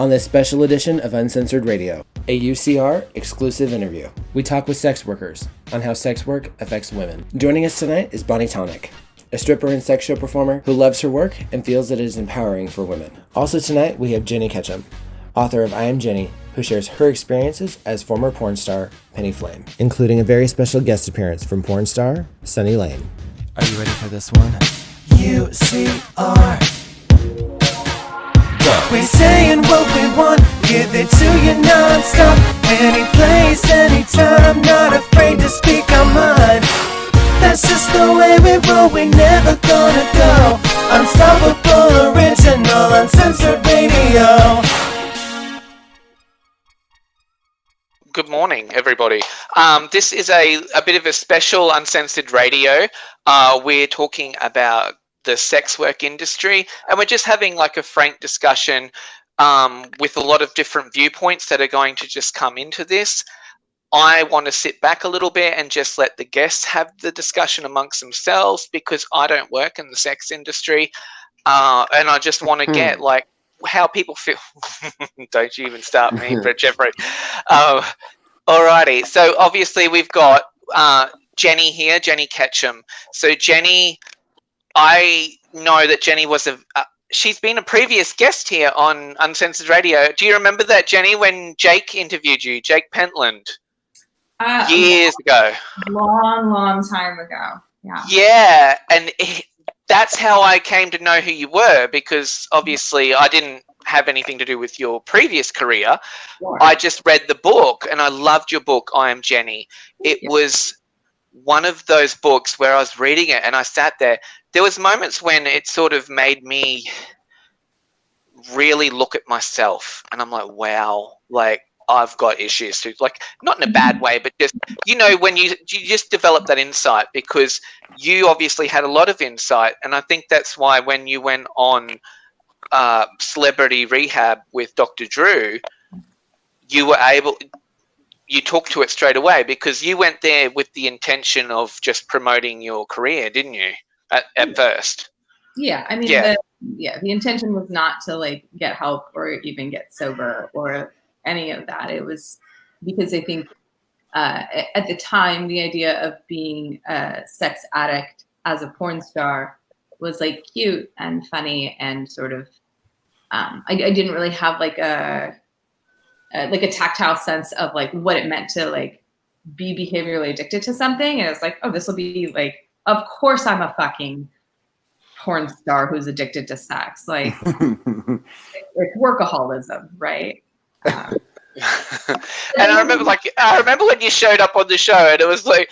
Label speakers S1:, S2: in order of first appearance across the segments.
S1: On this special edition of Uncensored Radio, a UCR exclusive interview, we talk with sex workers on how sex work affects women. Joining us tonight is Tonic, a stripper and sex show performer who loves her work and feels that it is empowering for women. Also tonight, we have Jennie Ketcham, author of I Am Jennie, who shares her experiences as former porn star Penny Flame, including a very special guest appearance from porn star Sunny Lane. Are you ready for this one? UCR.
S2: We're saying what we want, give it to you non-stop. Any place, anytime, not afraid to speak our mind. That's just the way we roll, we never gonna go. Unstoppable, original, uncensored radio.
S3: Good morning, everybody. This is a bit of a special Uncensored Radio. We're talking about the sex work industry, and we're just having like a frank discussion with a lot of different viewpoints that are going to just come into this. I want to sit back a little bit and just let the guests have the discussion amongst themselves, because I don't work in the sex industry, and I just want to get like how people feel. Don't you even start me, Brett Jeffrey. Alrighty, so obviously we've got Jennie here, Jennie Ketcham. So Jennie, I know that Jennie was she's been a previous guest here on Uncensored Radio. Do you remember that, Jennie, when Jake interviewed you, Jake Pentland, years ago?
S4: Long time ago. Yeah.
S3: Yeah, and that's how I came to know who you were, because obviously I didn't have anything to do with your previous career. Sure. I just read the book and I loved your book, I Am Jennie. It was one of those books where I was reading it and I sat there. There was moments when it sort of made me really look at myself, and I'm like, wow, like I've got issues too. Like, not in a bad way, but just, you know, when you just develop that insight, because you obviously had a lot of insight. And I think that's why when you went on Celebrity Rehab with Dr. Drew, you talked to it straight away, because you went there with the intention of just promoting your career, didn't you? At first.
S4: Yeah, I mean, the intention was not to like get help or even get sober or any of that. It was because I think at the time the idea of being a sex addict as a porn star was like cute and funny, and sort of I didn't really have like a tactile sense of like what it meant to like be behaviorally addicted to something. And it's like, oh, this will be like, of course I'm a fucking porn star who's addicted to sex. Like, it's workaholism, right?
S3: And I remember when you showed up on the show, and it was like,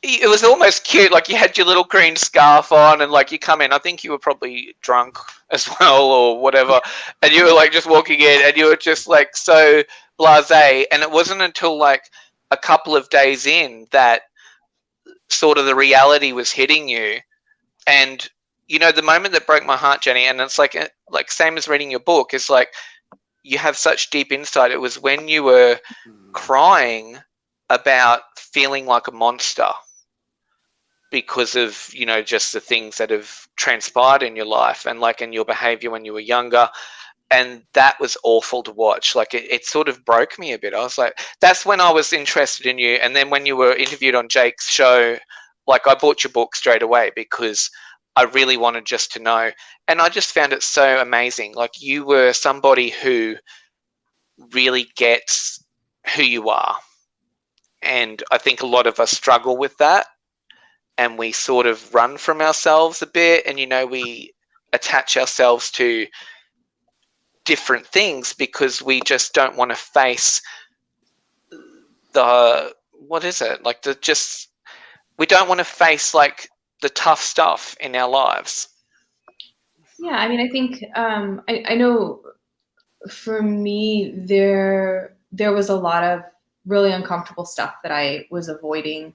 S3: it was almost cute. Like, you had your little green scarf on, and like you come in, I think you were probably drunk as well or whatever, and you were like just walking in and you were just like so blasé. And it wasn't until like a couple of days in that sort of the reality was hitting you. And you know, the moment that broke my heart, Jennie, and it's like same as reading your book, is like you have such deep insight. It was when you were crying about feeling like a monster because of, you know, just the things that have transpired in your life and like in your behavior when you were younger. And that was awful to watch. Like it sort of broke me a bit. I was like, that's when I was interested in you. And then when you were interviewed on Jake's show, like I bought your book straight away because I really wanted just to know. And I just found it so amazing. Like, you were somebody who really gets who you are. And I think a lot of us struggle with that. And we sort of run from ourselves a bit. And, you know, we attach ourselves to different things because we just don't want to face we don't want to face like the tough stuff in our lives.
S4: Yeah, I mean, I think I know for me there was a lot of really uncomfortable stuff that I was avoiding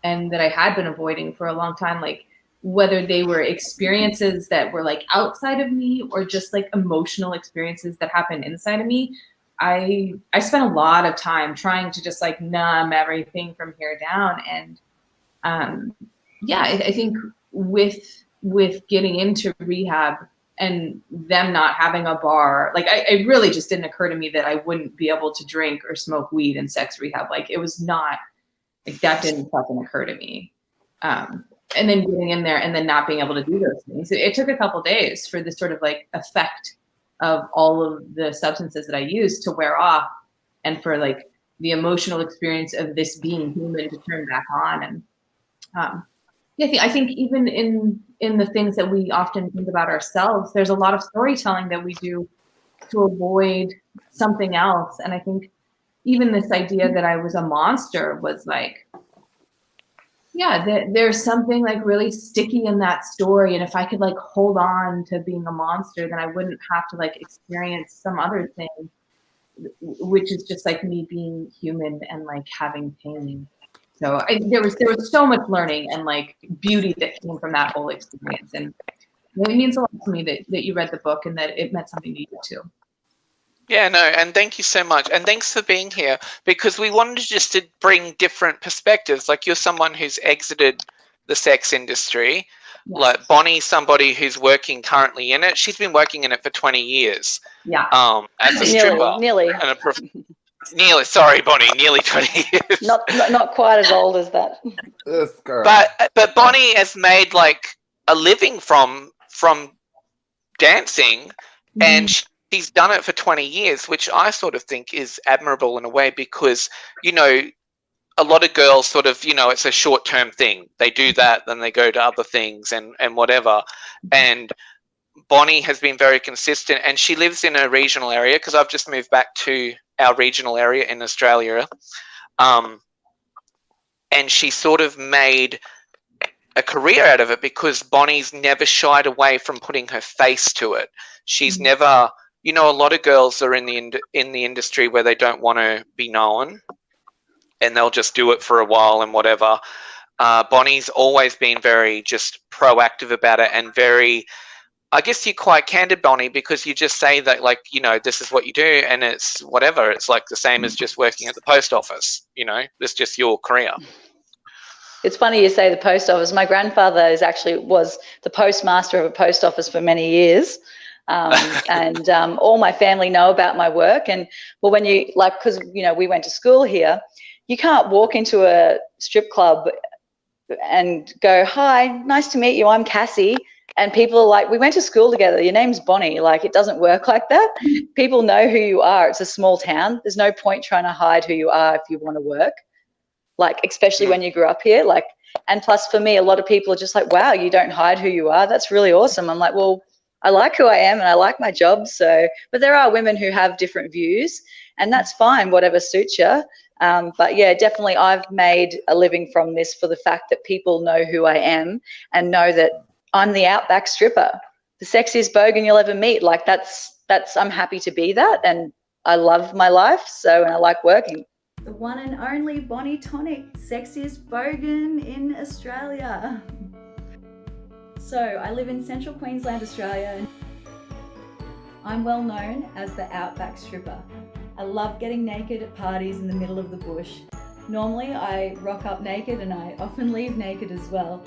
S4: and that I had been avoiding for a long time, like whether they were experiences that were like outside of me or just like emotional experiences that happened inside of me. I spent a lot of time trying to just like numb everything from here down. And I think with getting into rehab, and them not having a bar, like it really just didn't occur to me that I wouldn't be able to drink or smoke weed in sex rehab. Like it was not, like that didn't fucking occur to me. And then getting in there and then not being able to do those things. It took a couple days for this sort of like effect of all of the substances that I used to wear off, and for like the emotional experience of this being human to turn back on. And I think even in the things that we often think about ourselves, there's a lot of storytelling that we do to avoid something else. And I think even this idea that I was a monster was like, yeah, there's something like really sticky in that story. And if I could like hold on to being a monster, then I wouldn't have to like experience some other thing, which is just like me being human and like having pain. So there was so much learning and like beauty that came from that whole experience. And it means a lot to me that you read the book and that it meant something to you too.
S3: Yeah, no, and thank you so much. And thanks for being here, because we wanted just to bring different perspectives. Like, you're someone who's exited the sex industry.
S4: Yes.
S3: Like Bonnie's somebody who's working currently in it. She's been working in it for 20 years.
S4: Yeah.
S3: As a stripper.
S5: Nearly.
S3: Nearly, sorry, Bonnie, nearly 20 years.
S5: Not quite as old as that.
S1: This girl.
S3: But Bonnie has made like a living from dancing, and she's done it for 20 years, which I sort of think is admirable in a way, because, you know, a lot of girls sort of, you know, it's a short-term thing. They do that, then they go to other things and whatever. And Bonnie has been very consistent, and she lives in a regional area, because I've just moved back to our regional area in Australia. And she sort of made a career out of it, because Bonnie's never shied away from putting her face to it. She's never, you know, a lot of girls are in the industry where they don't want to be known, and they'll just do it for a while and whatever. Bonnie's always been very just proactive about it, and very, I guess you're quite candid, Bonnie, because you just say that, like, you know, this is what you do, and it's whatever. It's like the same as just working at the post office, you know, it's just your career.
S5: It's funny you say the post office. My grandfather was the postmaster of a post office for many years. And all my family know about my work. And well, when you like, because, you know, we went to school here, you can't walk into a strip club and go, "Hi, nice to meet you, I'm Cassie." And people are like, "We went to school together, your name's Bonnie." Like, it doesn't work like that. People know who you are. It's a small town. There's no point trying to hide who you are if you want to work, like, especially when you grew up here. Like, and plus for me, a lot of people are just like, "Wow, you don't hide who you are. That's really awesome." I'm like, well, I like who I am and I like my job. So, but there are women who have different views, and that's fine, whatever suits you. But yeah, definitely I've made a living from this for the fact that people know who I am and know that I'm the outback stripper, the sexiest bogan you'll ever meet. Like, that's I'm happy to be that, and I love my life. So, and I like working.
S6: The one and only Bonnie Tonic, sexiest bogan in Australia. So, I live in central Queensland, Australia. I'm well known as the outback stripper. I love getting naked at parties in the middle of the bush. Normally, I rock up naked and I often leave naked as well.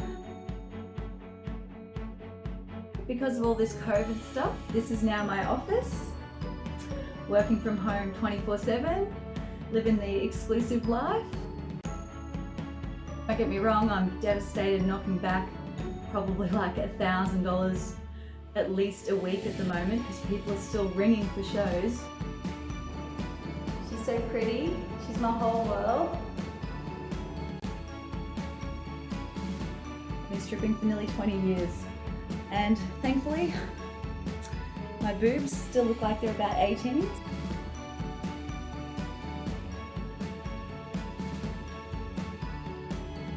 S6: Because of all this COVID stuff, this is now my office. Working from home 24/7, living the exclusive life. Don't get me wrong, I'm devastated, knocking back probably like $1,000 at least a week at the moment, because people are still ringing for shows. She's so pretty, she's my whole world. I've been stripping for nearly 20 years, and thankfully my boobs still look like they're about 18.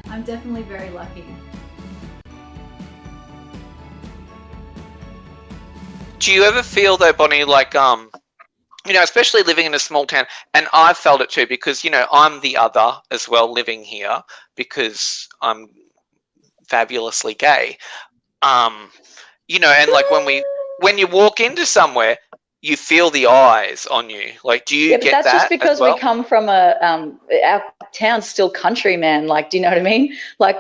S6: I'm definitely very lucky.
S3: Do you ever feel though, Bonnie, like, you know, especially living in a small town, and I've felt it too, because, you know, I'm the other as well living here because I'm fabulously gay. You know, and like when you walk into somewhere, you feel the eyes on you. Like, do you get that?
S5: That's just because
S3: as well?
S5: we come from our town's still country, man. Like, do you know what I mean? Like,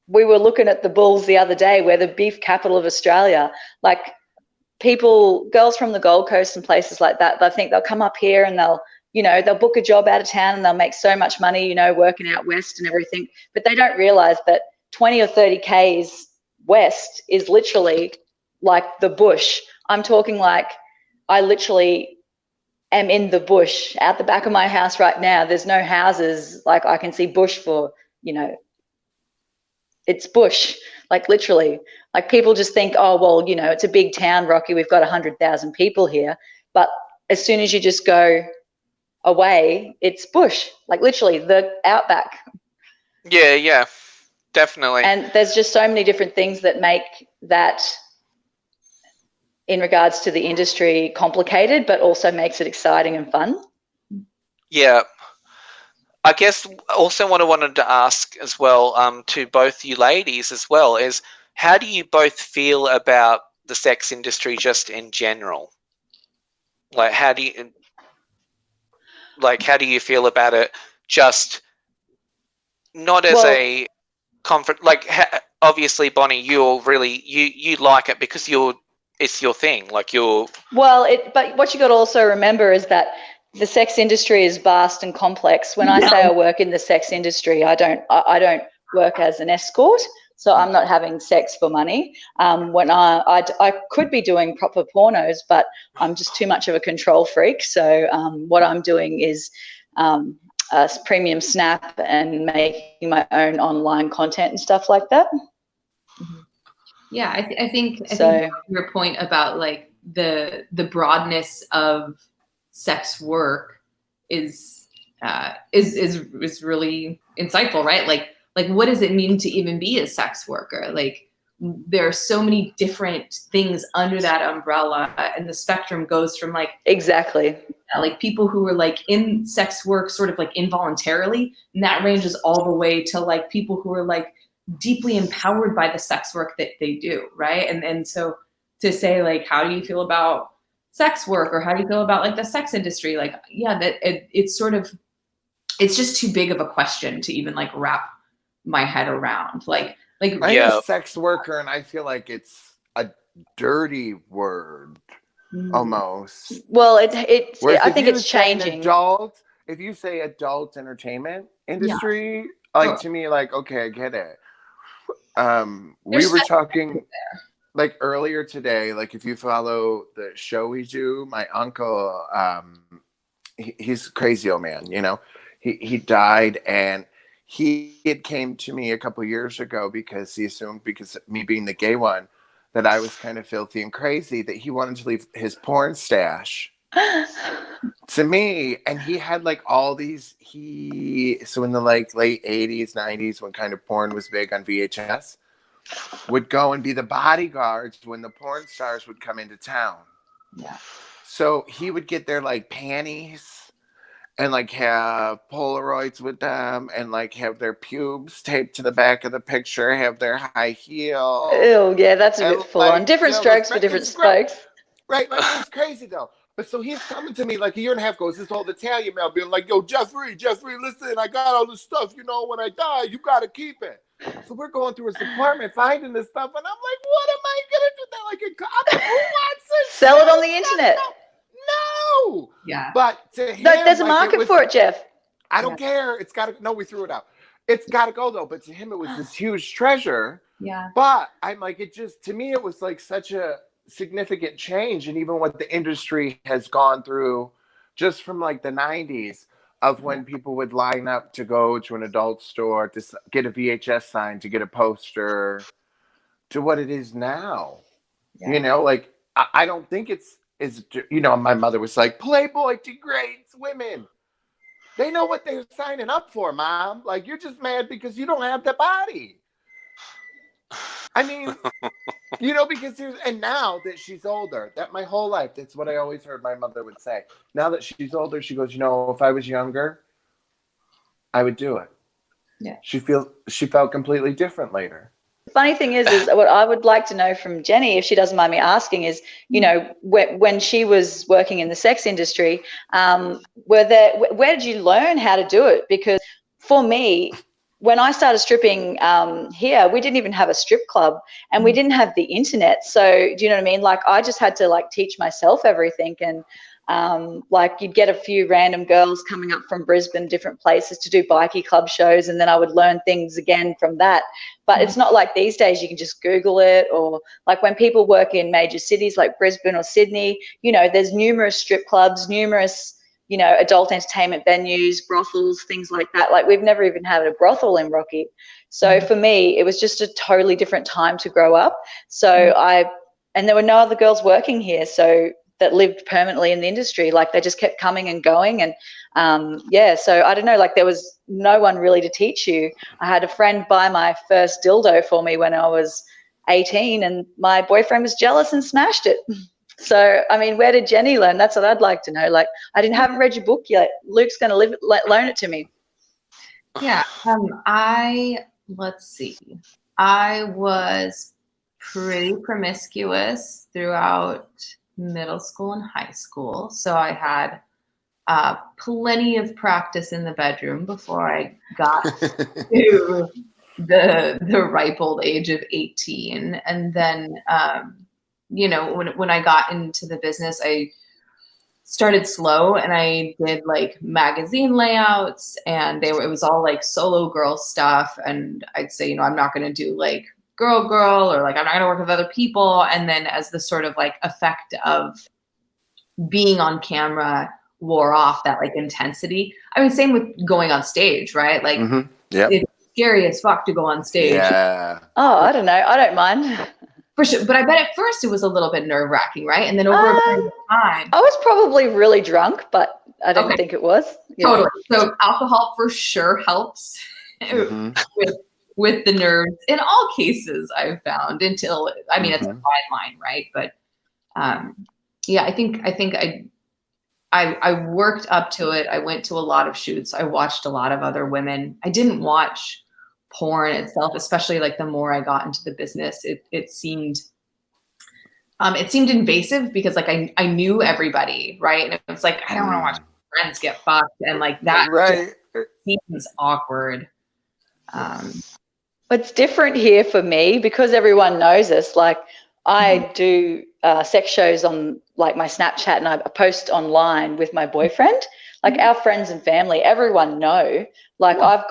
S5: we were looking at the Bulls the other day. We're the beef capital of Australia. Like, girls from the Gold Coast and places like that, they think they'll come up here and they'll book a job out of town and they'll make so much money, working out west and everything. But they don't realize that 20 or 30 Ks west is literally like the bush. I'm talking like I literally am in the bush out the back of my house right now. There's no houses. Like I can see bush for, it's bush, like literally. Like people just think, oh, well, it's a big town, Rocky. We've got 100,000 people here. But as soon as you just go away, it's bush, like literally the outback.
S3: Yeah, definitely.
S5: And there's just so many different things that make that, in regards to the industry, complicated, but also makes it exciting and fun.
S3: Yeah. I guess also what I wanted to ask as well, to both you ladies as well, is how do you both feel about the sex industry just in general? Like, how do you feel about it? Just not as a comfort. Like, obviously, Bonnie, you're really you like it because it's your thing. Like
S5: but what you got to also remember is that the sex industry is vast and complex. When I say I work in the sex industry, I don't work as an escort. So I'm not having sex for money. When I could be doing proper pornos, but I'm just too much of a control freak. So what I'm doing is a premium snap and making my own online content and stuff like that.
S4: Yeah, I think your point about like the broadness of sex work is really insightful, right? Like what does it mean to even be a sex worker? Like there are so many different things under that umbrella, and the spectrum goes from like
S5: exactly
S4: like people who are like in sex work sort of like involuntarily, and that ranges all the way to like people who are like deeply empowered by the sex work that they do, right? And so to say like, how do you feel about sex work, or how do you feel about like the sex industry? Like, yeah, that it's just too big of a question to even like wrap my head around. Like
S7: I'm a sex worker, and I feel like it's a dirty word almost.
S5: Well, I think it's changing.
S7: If you say adult entertainment industry, to me, like, okay, I get it. We were talking like earlier today, like if you follow the show we do, my uncle, he's a crazy old man, he died, and he had came to me a couple years ago because he assumed, because of me being the gay one, that I was kind of filthy and crazy, that he wanted to leave his porn stash to me. And he had like all these, so in the like late 80s, 90s, when kind of porn was big on VHS, would go and be the bodyguards when the porn stars would come into town.
S4: Yeah.
S7: So he would get their like panties and like have Polaroids with them, and like have their pubes taped to the back of the picture, have their high heel.
S5: Oh yeah, that's a bit full on. Different strokes for different folks.
S7: Right, like, it's crazy though. But so he's coming to me like a year and a half ago, this old Italian man, being like, yo, Jeffrey, listen, I got all this stuff, when I die, you got to keep it. So we're going through his apartment, finding this stuff, and I'm like, what am I going to do? Like, who wants this?
S5: Sell it on the internet.
S7: No.
S4: Yeah.
S7: But to him,
S5: there's a market for it, Jeff.
S7: I don't care. It's got to, no, we threw it out. It's got to go though. But to him, it was this huge treasure.
S4: Yeah.
S7: But I'm like, to me, it was like such a significant change. And even what the industry has gone through just from like the 90s of when people would line up to go to an adult store to get a VHS sign, to get a poster, to what it is now. Yeah. Like, I don't think it's my mother was like, Playboy degrades women. They know what they're signing up for, Mom. Like, you're just mad because you don't have the body. I mean, because and now that she's older, that my whole life, that's what I always heard my mother would say. Now that she's older, she goes, if I was younger, I would do it.
S4: Yeah.
S7: She felt completely different later.
S5: The funny thing is what I would like to know from Jennie, if she doesn't mind me asking, is, when she was working in the sex industry, where did you learn how to do it? Because for me, when I started stripping here, we didn't even have a strip club, and we didn't have the internet. So do you know what I mean? Like, I just had to like teach myself everything. And like, you'd get a few random girls coming up from Brisbane, different places, to do bikie club shows, and then I would learn things again from that. But it's not like these days you can just Google it, or like when people work in major cities like Brisbane or Sydney, you know, there's numerous strip clubs, numerous, you know, adult entertainment venues, brothels, things like that. Like, we've never even had a brothel in Rocky. So for me, it was just a totally different time to grow up. So and there were no other girls working here, so that lived permanently in the industry. Like, they just kept coming and going. And so I don't know, like, there was no one really to teach you. I had a friend buy my first dildo for me when I was 18, and my boyfriend was jealous and smashed it. So, I mean, where did Jennie learn? That's what I'd like to know. Like, haven't read your book yet. Luke's going to loan it to me.
S4: Yeah. Let's see. I was pretty promiscuous throughout middle school and high school. So I had plenty of practice in the bedroom before I got to the ripe old age of 18. And then, you know, when I got into the business, I started slow, and I did like magazine layouts, and it was all like solo girl stuff. And I'd say, you know, I'm not going to do like girl, or like, I'm not going to work with other people. And then as the sort of like effect of being on camera wore off, that like intensity. I mean, same with going on stage, right? Like, it's scary as fuck to go on stage.
S7: Yeah.
S5: Oh, I don't know. I don't mind.
S4: For sure. But I bet at first it was a little bit nerve wracking, right? And then over a period of time.
S5: I was probably really drunk, but I don't think it was.
S4: Yeah. Totally. So alcohol for sure helps with the nerves in all cases, I've found, until, I mean, it's a fine line, right? But yeah, I think I worked up to it. I went to a lot of shoots. I watched a lot of other women. I didn't watch porn itself, especially like the more I got into the business, it seemed invasive, because like I knew everybody, right? And it's like, I don't want to watch my friends get fucked, and like that seems awkward.
S5: It's different here for me because everyone knows us. Like, I do sex shows on like my Snapchat, and I post online with my boyfriend. Like, our friends and family, everyone know. Like, I've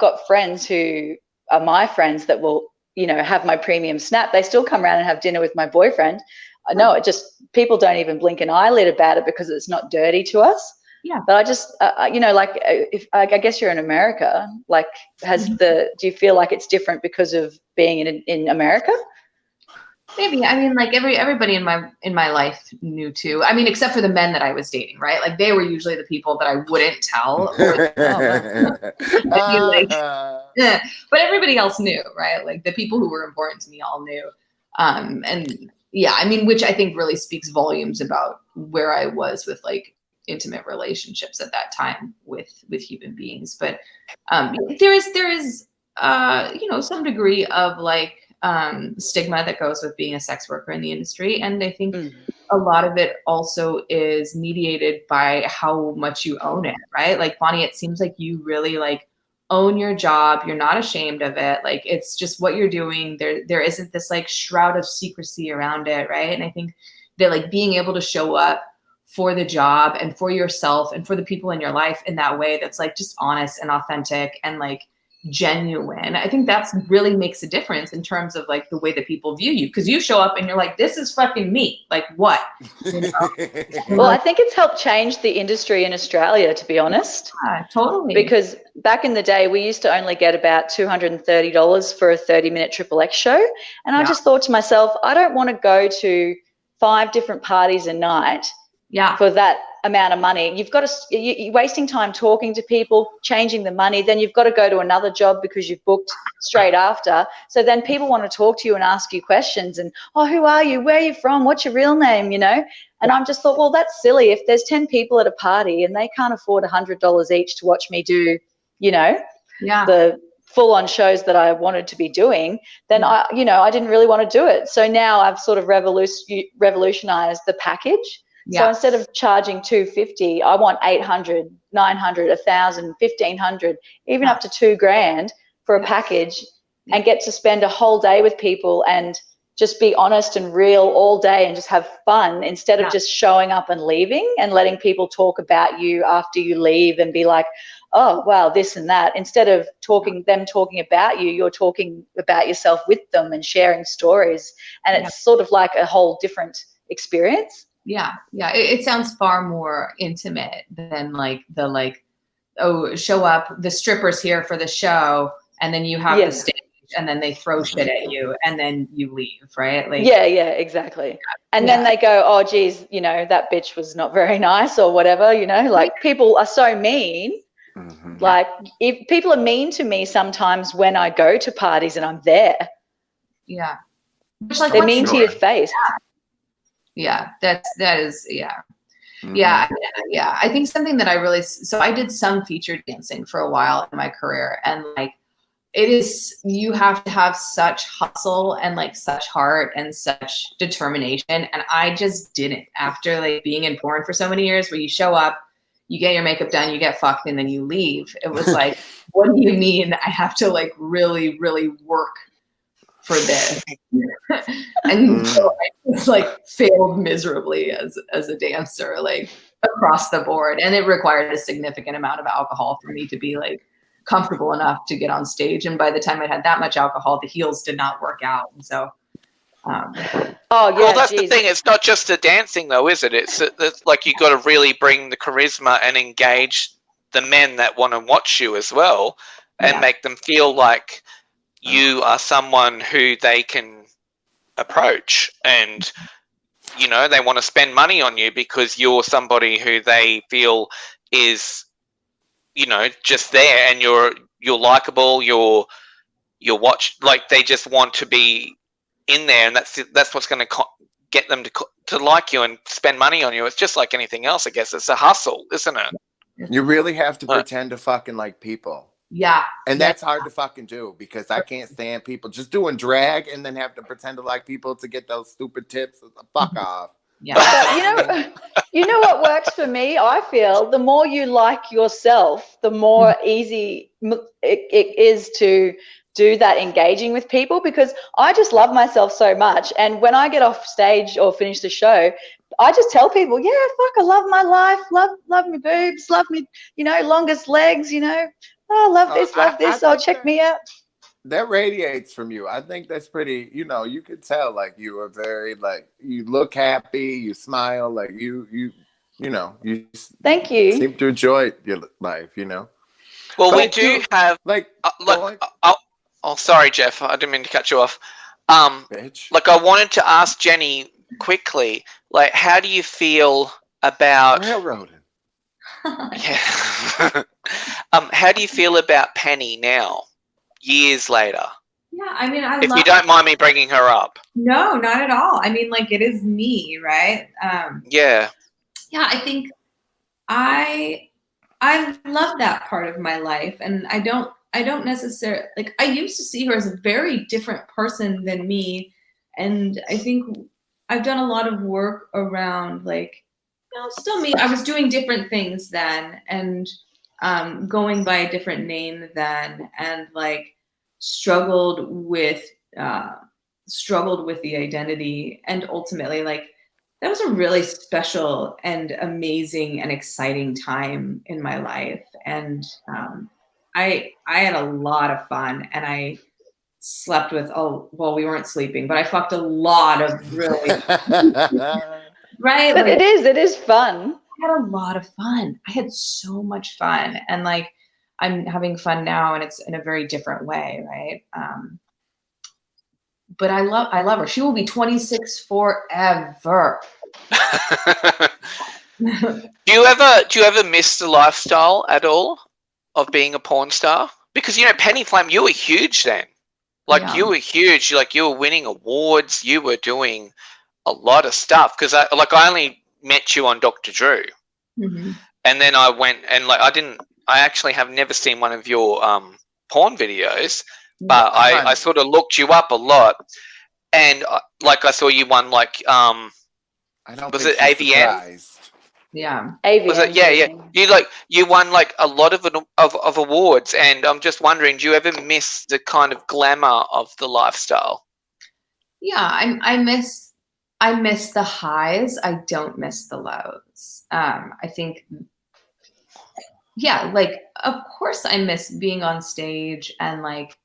S5: got friends who are my friends that will, you know, have my premium Snap. They still come around and have dinner with my boyfriend. I know, it just, people don't even blink an eyelid about it because it's not dirty to us. Yeah. But I just, you know, like, if I guess you're in America, like, do you feel like it's different because of being in America?
S4: Maybe. I mean, like, everybody in my life knew too. I mean, except for the men that I was dating, right? Like, they were usually the people that I wouldn't tell. But everybody else knew, right? Like, the people who were important to me all knew. And yeah, I mean, which I think really speaks volumes about where I was with like intimate relationships at that time with human beings. But there is you know, some degree of like stigma that goes with being a sex worker in the industry. And I think a lot of it also is mediated by how much you own it, right? Like, Bonnie, it seems like you really like own your job. You're not ashamed of it. Like, it's just what you're doing. There isn't this like shroud of secrecy around it, right? And I think that like being able to show up for the job and for yourself and for the people in your life in that way that's like just honest and authentic and like genuine, I think that's really makes a difference in terms of like the way that people view you, because you show up and you're like, this is fucking me, like what, you know?
S5: Well, I think it's helped change the industry in Australia, to be honest.
S4: Yeah, totally.
S5: Because back in the day we used to only get about $230 for a 30-minute XXX show, and I just thought to myself, I don't want to go to 5 different parties a night for that amount of money. You've got to, you're wasting time talking to people, changing the money. Then you've got to go to another job because you've booked straight after. So then people want to talk to you and ask you questions and, oh, who are you? Where are you from? What's your real name? You know? And I'm just thought, well, that's silly. If there's 10 people at a party and they can't afford $100 each to watch me do, you know, the full-on shows that I wanted to be doing, then I didn't really want to do it. So now I've sort of revolutionized the package. So instead of charging $250, I want $800, $900, $1,000, $1,500, even up to $2,000 for a package, and get to spend a whole day with people and just be honest and real all day and just have fun, instead of just showing up and leaving and letting people talk about you after you leave and be like, oh, wow, this and that. Instead of talking about you, you're talking about yourself with them and sharing stories. And it's sort of like a whole different experience.
S4: Yeah. It sounds far more intimate than like show up, the strippers here for the show, and then you have the stage, and then they throw shit at you, and then you leave, right? Like,
S5: exactly. And then they go, oh, geez, that bitch was not very nice or whatever, like people are so mean. Mm-hmm. Like, if people are mean to me sometimes when I go to parties and I'm there.
S4: Yeah.
S5: They're mean to your face.
S4: Yeah, that is.
S5: Mm-hmm.
S4: Yeah. I think something that I did some featured dancing for a while in my career, and like, you have to have such hustle and like such heart and such determination. And I just didn't, after like being in porn for so many years, where you show up, you get your makeup done, you get fucked, and then you leave. It was like, what do you mean I have to like really, really work for this? And so I just like failed miserably as a dancer, like across the board. And it required a significant amount of alcohol for me to be like comfortable enough to get on stage. And by the time I had that much alcohol, the heels did not work out. And so
S3: well, that's the thing. It's not just the dancing, though, is it? It's like you got to really bring the charisma and engage the men that want to watch you as well, and make them feel like you are someone who they can approach, and they want to spend money on you because you're somebody who they feel is just there, and you're likable. You're like, they just want to be in there, and that's what's going to get them to like you and spend money on you. It's just like anything else, I guess. It's a hustle, isn't it?
S7: You really have to pretend to fucking like people.
S4: Yeah.
S7: And that's hard to fucking do, because I can't stand people just doing drag and then have to pretend to like people to get those stupid tips. Fuck off.
S4: Yeah.
S5: But you know what works for me? I feel the more you like yourself, the more easy it is to do that engaging with people, because I just love myself so much. And when I get off stage or finish the show, I just tell people, fuck, I love my life, love me boobs, love me, longest legs, oh, love this, check me out.
S7: That radiates from you. I think that's pretty, you could tell, like, you are very, like, you look happy, you smile, like you
S5: thank you.
S7: Seem to enjoy your life,
S3: Well,
S7: but
S3: we do have,
S7: like,
S3: sorry, Jeff, I didn't mean to cut you off.
S7: Bitch.
S3: Like, I wanted to ask Jennie quickly, like, how do you feel about
S7: railroading?
S3: Yeah. How do you feel about Penny now, years later?
S4: Yeah, I mean,
S3: if you don't mind me bringing her up.
S4: No, not at all. I mean, like, it is me, right?
S3: Yeah,
S4: I think I love that part of my life, and I don't necessarily, like, I used to see her as a very different person than me, and I think I've done a lot of work around, like, still me. I was doing different things then, and going by a different name then, and like struggled with the identity, and ultimately, like, that was a really special and amazing and exciting time in my life, and I had a lot of fun, and I slept with, we weren't sleeping, but I fucked a lot of really right.
S5: But
S4: like,
S5: it is fun.
S4: I had a lot of fun. I had so much fun, and like, I'm having fun now, and it's in a very different way, right? But I love her. She will be 26 forever.
S3: Do you ever miss the lifestyle at all of being a porn star? Because Penny Flame, you were huge then. Like, you were huge. Like, you were winning awards. You were doing a lot of stuff. Because I only met you on Dr. Drew, and then I went and I actually have never seen one of your porn videos, but I sort of looked you up a lot, and I saw you won
S7: I don't
S3: Was
S7: think
S3: it
S7: she's
S3: AVN?
S7: surprised.
S4: Yeah.
S3: Was it? Yeah, yeah. You won like a lot of awards, and I'm just wondering, do you ever miss the kind of glamour of the lifestyle?
S4: Yeah, I miss the highs. I don't miss the lows. I think, yeah, like of course I miss being on stage and like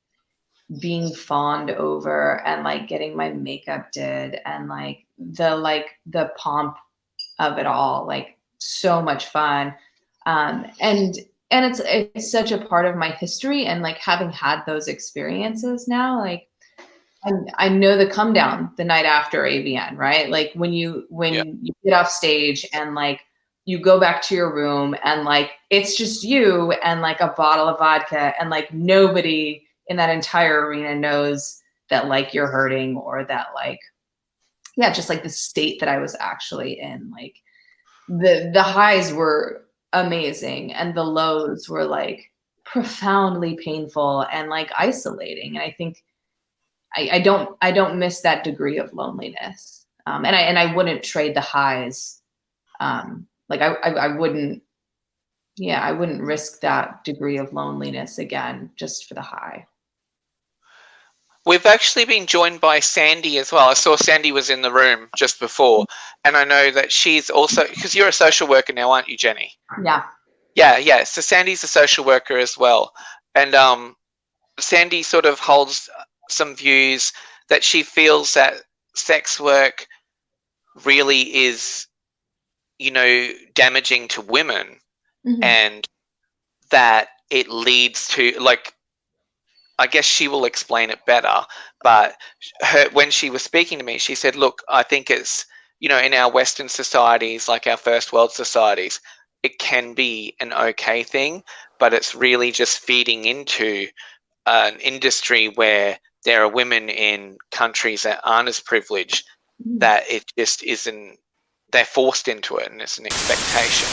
S4: being fawned over and like getting my makeup did and like the pomp of it all, like so much fun. And it's such a part of my history, and like having had those experiences now, like I know the come down the night after AVN, right? Like when you get off stage and like you go back to your room and like it's just you and like a bottle of vodka and like nobody in that entire arena knows that like you're hurting or that like, yeah, just like the state that I was actually in. Like the highs were amazing and the lows were like profoundly painful and like isolating. And I think I don't miss that degree of loneliness. And I wouldn't trade the highs. Like I wouldn't, yeah, I wouldn't risk that degree of loneliness again just for the high.
S3: We've actually been joined by Sandy as well. I saw Sandy was in the room just before, and I know that she's also, because you're a social worker now, aren't you, Jenny?
S4: Yeah.
S3: Yeah. So Sandy's a social worker as well, and Sandy sort of holds some views that she feels that sex work really is, damaging to women, and that it leads to, like, I guess she will explain it better, but when she was speaking to me, she said, look, I think it's, in our Western societies, like our first world societies, it can be an okay thing, but it's really just feeding into an industry where there are women in countries that aren't as privileged, that it just isn't, they're forced into it and it's an expectation.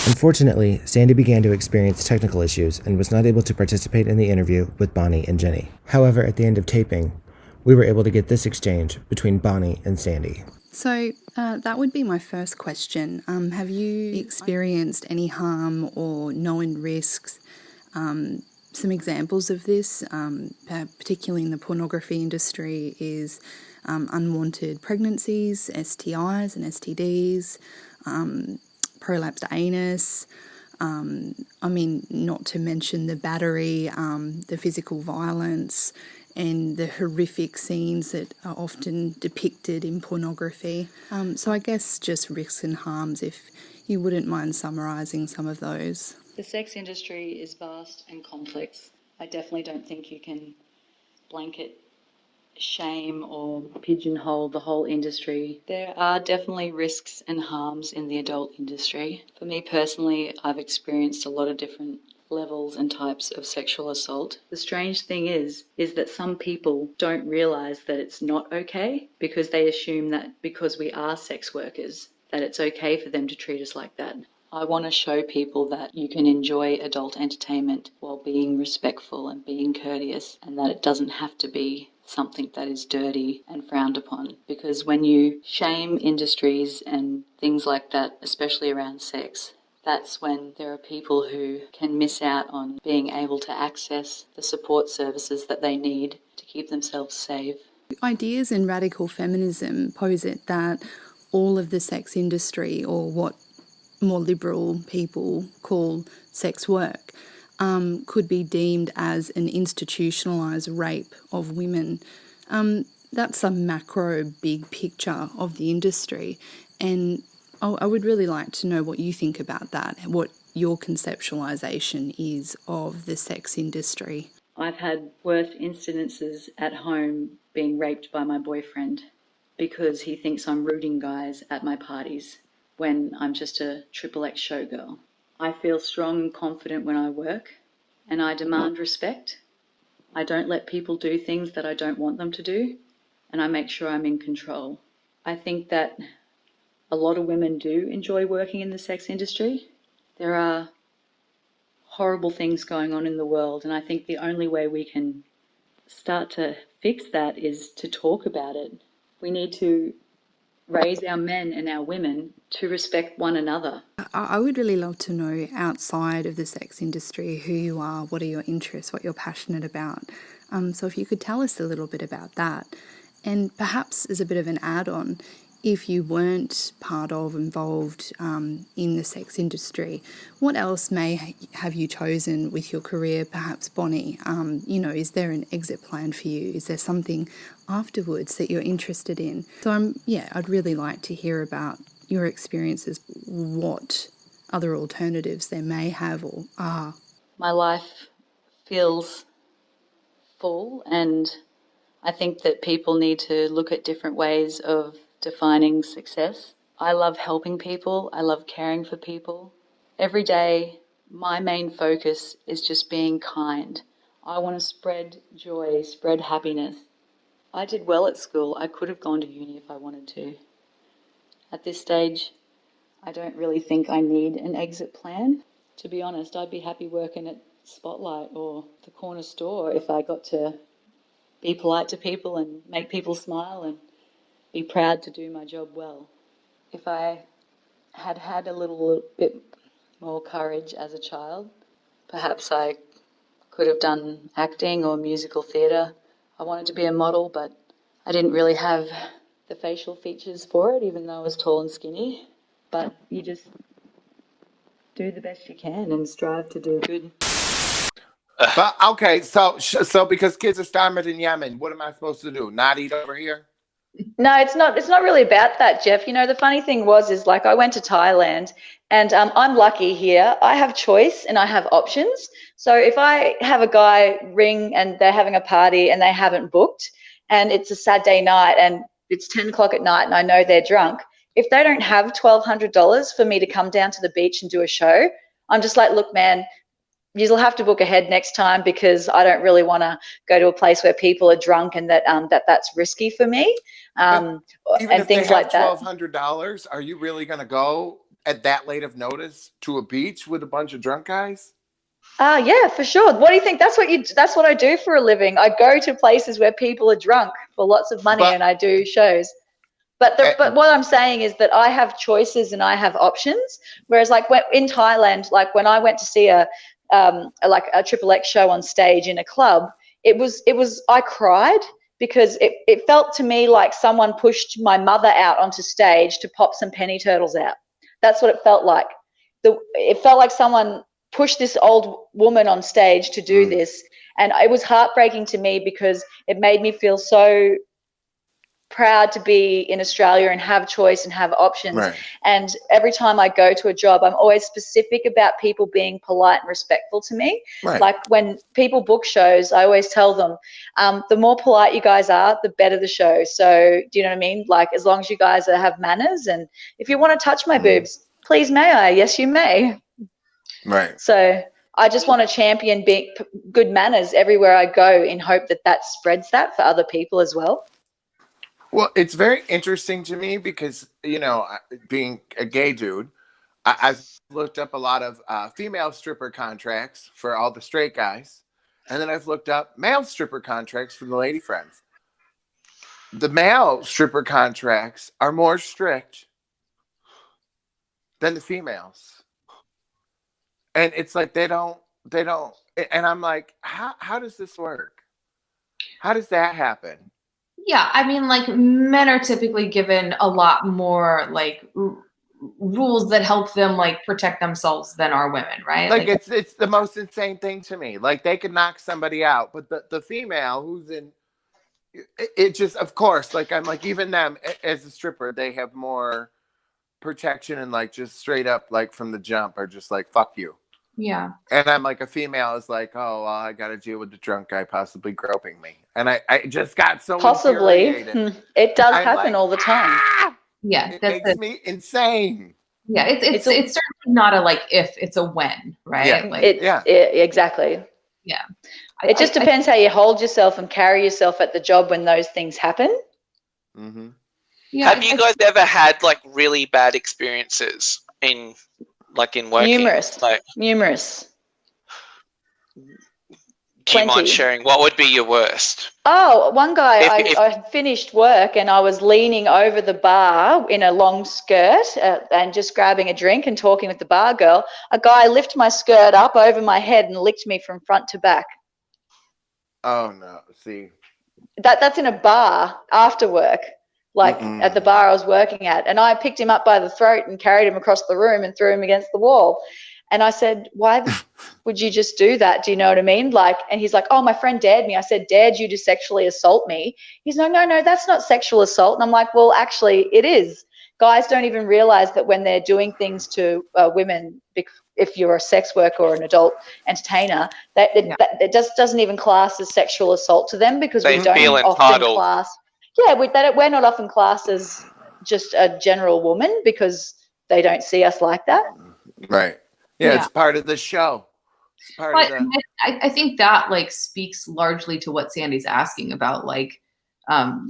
S1: Unfortunately, Sandy began to experience technical issues and was not able to participate in the interview with Bonnie and Jenny. However, at the end of taping, we were able to get this exchange between Bonnie and Sandy.
S8: So that would be my first question. Have you experienced any harm or known risks? Some examples of this, particularly in the pornography industry, is unwanted pregnancies, STIs and STDs, prolapsed anus, not to mention the battery, the physical violence, and the horrific scenes that are often depicted in pornography. So I guess just risks and harms, if you wouldn't mind summarising some of those.
S5: The sex industry is vast and complex. I definitely don't think you can blanket shame or pigeonhole the whole industry. There are definitely risks and harms in the adult industry. For me personally, I've experienced a lot of different levels and types of sexual assault. The strange thing is that some people don't realise that it's not okay, because they assume that because we are sex workers, that it's okay for them to treat us like that. I want to show people that you can enjoy adult entertainment while being respectful and being courteous, and that it doesn't have to be something that is dirty and frowned upon. Because when you shame industries and things like that, especially around sex, that's when there are people who can miss out on being able to access the support services that they need to keep themselves safe.
S8: Ideas in radical feminism posit that all of the sex industry, or what more liberal people call sex work, could be deemed as an institutionalised rape of women. That's a macro big picture of the industry, and I would really like to know what you think about that, what your conceptualisation is of the sex industry.
S5: I've had worse incidences at home being raped by my boyfriend because he thinks I'm rooting guys at my parties when I'm just a XXX showgirl. I feel strong and confident when I work, and I demand respect. I don't let people do things that I don't want them to do, and I make sure I'm in control. I think that a lot of women do enjoy working in the sex industry. There are horrible things going on in the world, and I think the only way we can start to fix that is to talk about it. We need to
S9: raise our men and our women to respect one another.
S8: I would really love to know, outside of the sex industry, who you are, what are your interests, what you're passionate about. So if you could tell us a little bit about that. And perhaps as a bit of an add-on, if you weren't part of, involved in the sex industry, what else may have you chosen with your career, perhaps, Bonnie? Is there an exit plan for you? Is there something afterwards that you're interested in? So I'd really like to hear about your experiences, what other alternatives there may have or are.
S9: My life feels full, and I think that people need to look at different ways of defining success. I love helping people. I love caring for people. Every day, my main focus is just being kind. I want to spread joy, spread happiness. I did well at school. I could have gone to uni if I wanted to. At this stage, I don't really think I need an exit plan. To be honest, I'd be happy working at Spotlight or the corner store if I got to be polite to people and make people smile and be proud to do my job well. If I had had a little bit more courage as a child, perhaps I could have done acting or musical theatre. I wanted to be a model, but I didn't really have the facial features for it, even though I was tall and skinny. But you just do the best you can and strive to do good.
S7: But okay, so because kids are starving in Yemen, what am I supposed to do? Not eat over here?
S5: No, it's not really about that, Jeff. The funny thing is I went to Thailand, and I'm lucky here. I have choice and I have options. So if I have a guy ring and they're having a party and they haven't booked, and it's a Saturday night and it's 10 o'clock at night and I know they're drunk, if they don't have $1,200 for me to come down to the beach and do a show, I'm just like, look, man, you'll have to book ahead next time, because I don't really want to go to a place where people are drunk and that's risky for me.
S7: Even
S5: and
S7: if
S5: things
S7: they
S5: like
S7: have
S5: that.
S7: $1,200, are you really going to go at that late of notice to a beach with a bunch of drunk guys?
S5: Yeah, for sure. What do you think? That's what I do for a living. I go to places where people are drunk for lots of money, and I do shows. But what I'm saying is that I have choices and I have options. Whereas in Thailand, when I went to see a Triple X show on stage in a club, I cried, because it felt to me like someone pushed my mother out onto stage to pop some penny turtles out. That's what it felt like. It felt like someone pushed this old woman on stage to do this. And it was heartbreaking to me, because it made me feel so proud to be in Australia and have choice and have options.
S7: Right.
S5: And every time I go to a job, I'm always specific about people being polite and respectful to me.
S7: Right.
S5: Like when people book shows, I always tell them, the more polite you guys are, the better the show. So do you know what I mean? As long as you guys have manners, and if you want to touch my boobs, please may I? Yes, you may.
S7: Right.
S5: So I just want to champion good manners everywhere I go, in hope that spreads that for other people as well.
S7: Well, it's very interesting to me because, being a gay dude, I've looked up a lot of female stripper contracts for all the straight guys. And then I've looked up male stripper contracts for the lady friends. The male stripper contracts are more strict than the females. And it's like they don't. And I'm like, how does this work? How does that happen?
S4: Yeah, I mean, men are typically given a lot more rules that help them protect themselves than are women, right?
S7: It's the most insane thing to me. They could knock somebody out, but the female who's in it just, of course, I'm even them as a stripper, they have more protection and just straight up from the jump are just fuck you.
S4: Yeah.
S7: And I'm a female is oh, well, I got to deal with the drunk guy possibly groping me. And I just got so
S5: possibly. It does happen all the time.
S4: Yeah.
S7: It makes me insane.
S4: Yeah. It's certainly not a if, it's a when, right?
S7: Yeah.
S5: Exactly.
S4: Yeah.
S5: It just depends how you hold yourself and carry yourself at the job when those things happen.
S7: Mm-hmm.
S3: Yeah, have you guys ever had really bad experiences in working?
S5: Numerous.
S3: Do you mind
S5: 20.
S3: sharing? What would be your worst?
S5: Oh, one guy,
S3: If-
S5: I finished work and I was leaning over the bar in a long skirt and just grabbing a drink and talking with the bar girl. A guy lifted my skirt up over my head and licked me from front to back.
S7: Oh no! See,
S5: That's in a bar after work, like at the bar I was working at. And I picked him up by the throat and carried him across the room and threw him against the wall. And I said, why would you just do that? Do you know what I mean? Like, and he's like, oh, my friend dared me. I said, dared you to sexually assault me? He's no, that's not sexual assault. And I'm like, well, actually it is. Guys don't even realize that when they're doing things to women, if you're a sex worker or an adult entertainer, that it just doesn't even class as sexual assault to them, because
S3: They
S5: we don't
S3: feel
S5: often
S3: entitled.
S5: class. Yeah, we're not often classed as just a general woman because they don't see us like that.
S7: right? Yeah, it's part of the show. It's part of the.
S4: I think that like speaks largely to what Sandy's asking about, like,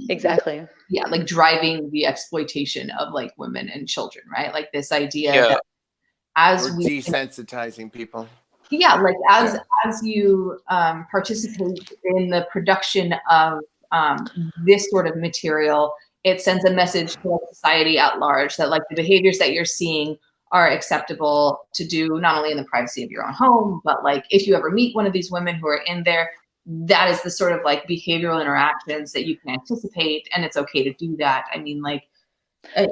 S5: Exactly.
S4: Yeah, like driving the exploitation of like women and children, right? Like this idea that as
S7: We're desensitizing people.
S4: Yeah, like as you participate in the production of this sort of material, it sends a message to society at large that like the behaviors that you're seeing are acceptable to do not only in the privacy of your own home, but like if you ever meet one of these women who are in there, that is the sort of like behavioral interactions that you can anticipate, and it's okay to do that. I mean, like,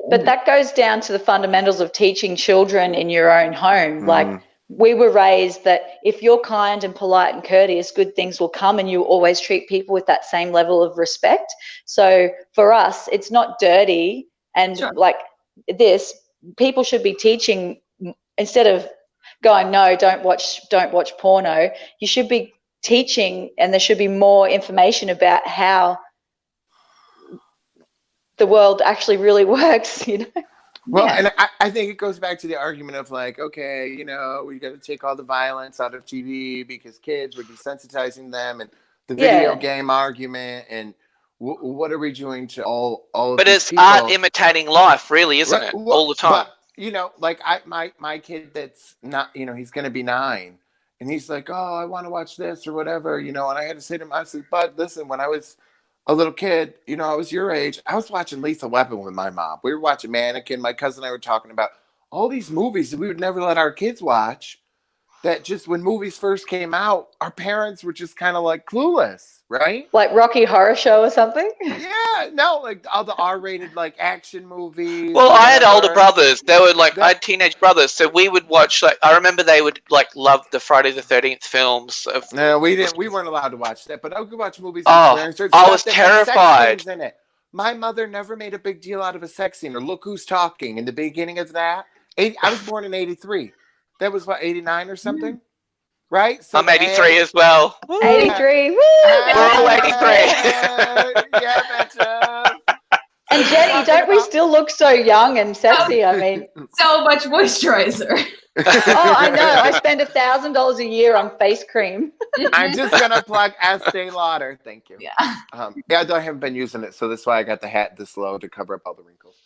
S5: but that goes down to the fundamentals of teaching children in your own home. Like, we were raised that if you're kind and polite and courteous, good things will come, and you always treat people with that same level of respect. So for us, it's not dirty. And like this, people should be teaching, instead of going, no, don't watch porno. You should be teaching, and there should be more information about how the world actually really works, you know?
S7: Well, and I think it goes back to the argument of like, okay, you know, we got to take all the violence out of TV because kids, we're desensitizing them, and the video game argument, and what are we doing to all of
S3: But
S7: these
S3: it's
S7: people?
S3: art imitating life, really, isn't it?
S7: Well,
S3: all the time.
S7: But, you know, like my kid that's not, you know, he's going to be 9, and he's like, oh, I want to watch this or whatever, you know, and I had to say to him, I said, bud, listen, when I was a little kid, you know, I was your age, I was watching Lethal Weapon with my mom. We were watching Mannequin. My cousin and I were talking about all these movies that we would never let our kids watch, that just when movies first came out, our parents were just kind of like clueless, right?
S5: Like Rocky Horror Show or something?
S7: Yeah, no, like all the R-rated like action movies.
S3: Well, I had older brothers. They were like, I had teenage brothers, so we would watch, like, I remember they would like love the Friday the 13th films.
S7: No, we didn't. We weren't allowed to watch that, but I could watch movies.
S3: I was terrified.
S7: In it. My mother never made a big deal out of a sex scene or Look Who's Talking in the beginning of that. I was born in 83. That was what, 89 or something? Right? So
S3: I'm 83 as well.
S5: 83. Woo!
S3: We're all 83.
S7: Yeah, betcha.
S5: And Jenny, don't we still look so young and sexy? I mean,
S4: so much moisturizer.
S5: Oh, I know. I spend $1,000 a year on face cream.
S7: I'm just gonna plug Estee Lauder. Thank you.
S4: Yeah.
S7: Yeah, I haven't been using it, so that's why I got the hat this low to cover up all the wrinkles.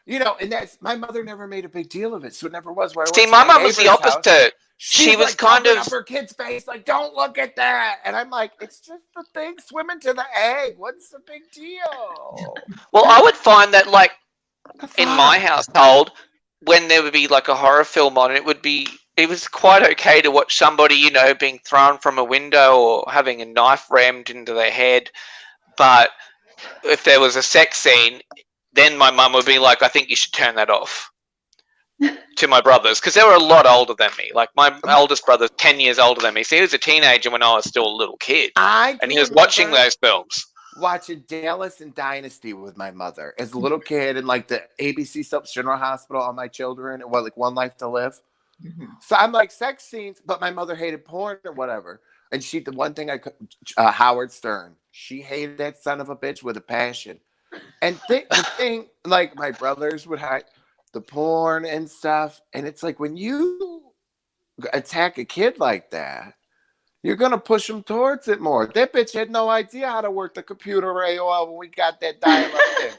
S7: You know, and that's, my mother never made a big deal of it, so it never was. Where I
S3: See,
S7: went to
S3: my mum was the opposite.
S7: House,
S3: She was
S7: like
S3: kind
S7: covering
S3: of
S7: up her kid's face, like, don't look at that. And I'm like, it's just the thing swimming to the egg. What's the big deal?
S3: Well, I would find that, like, in my household, when there would be like a horror film on, it was quite okay to watch somebody, you know, being thrown from a window or having a knife rammed into their head. But if there was a sex scene, then my mum would be like, I think you should turn that off. To my brothers, because they were a lot older than me. Like, my oldest brother's 10 years older than me. So he was a teenager when I was still a little kid. And he was watching those films.
S7: Watching Dallas and Dynasty with my mother as a little kid, and like the ABC soaps General Hospital, All My Children, and like One Life to Live. So I'm like, sex scenes, but my mother hated porn or whatever. And the one thing Howard Stern, she hated that son of a bitch with a passion. And the thing, like, my brothers would hide the porn and stuff. And it's like, when you attack a kid like that, you're going to push them towards it more. That bitch had no idea how to work the computer AOL when we got that dial-up thing.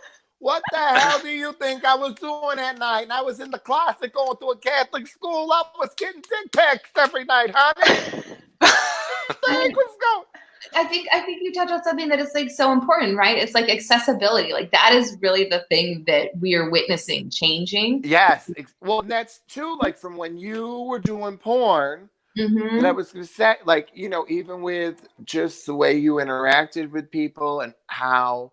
S7: What the hell do you think I was doing that night? And I was in the closet going to a Catholic school. I was getting dick pics every night, honey.
S4: I think you touched on something that is like so important, right? It's like accessibility. Like that is really the thing that we are witnessing changing.
S7: Yes. Well, that's too, like from when you were doing porn.
S4: Mm-hmm.
S7: And I was going to say, like, you know, even with just the way you interacted with people and how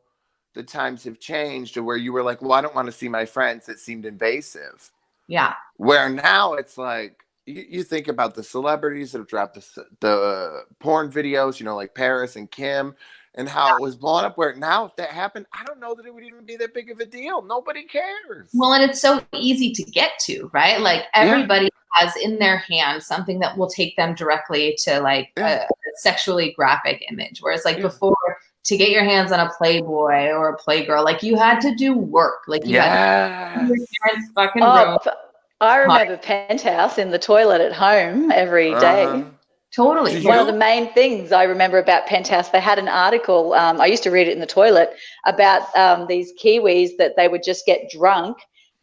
S7: the times have changed to where you were like, well, I don't want to see my friends. It seemed invasive.
S4: Yeah.
S7: Where now it's like, you think about the celebrities that have dropped the porn videos, you know, like Paris and Kim, and how it was blown up. Where now, if that happened, I don't know that it would even be that big of a deal. Nobody cares.
S4: Well, and it's so easy to get to, right? Like everybody has in their hand something that will take them directly to like a sexually graphic image. Whereas like before, to get your hands on a Playboy or a Playgirl, like you had to do work. Like you had to do your parents' fucking room.
S5: I remember Penthouse in the toilet at home every day.
S4: Totally.
S5: One of the main things I remember about Penthouse, they had an article, I used to read it in the toilet, about these Kiwis that they would just get drunk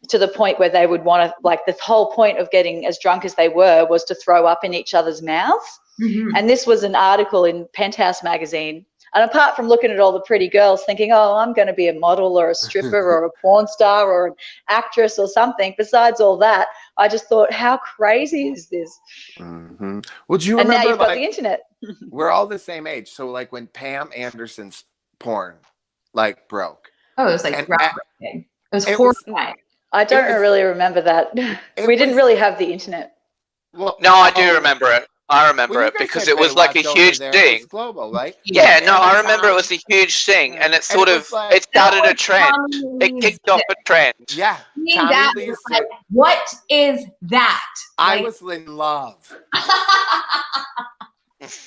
S5: to the point where they would want to, like the whole point of getting as drunk as they were was to throw up in each other's mouths.
S4: Mm-hmm.
S5: And this was an article in Penthouse magazine. And apart from looking at all the pretty girls thinking, oh, I'm going to be a model or a stripper or a porn star or an actress or something, besides all that, I just thought, how crazy is this?
S7: Mm-hmm. Well, do you remember,
S5: and now you've got
S7: like,
S5: the internet.
S7: We're all the same age. So like when Pam Anderson's porn like broke.
S4: Oh, it was like groundbreaking. It was horrifying.
S5: I don't really remember that. We didn't really have the internet.
S7: Well,
S3: no, I do remember it. I remember it because it was like a huge thing.
S7: Global, right?
S3: Yeah, no, I remember it was a huge thing, and it sort of it started a trend. It kicked off a trend.
S7: Yeah.
S4: That was like, what is that?
S7: I was in love.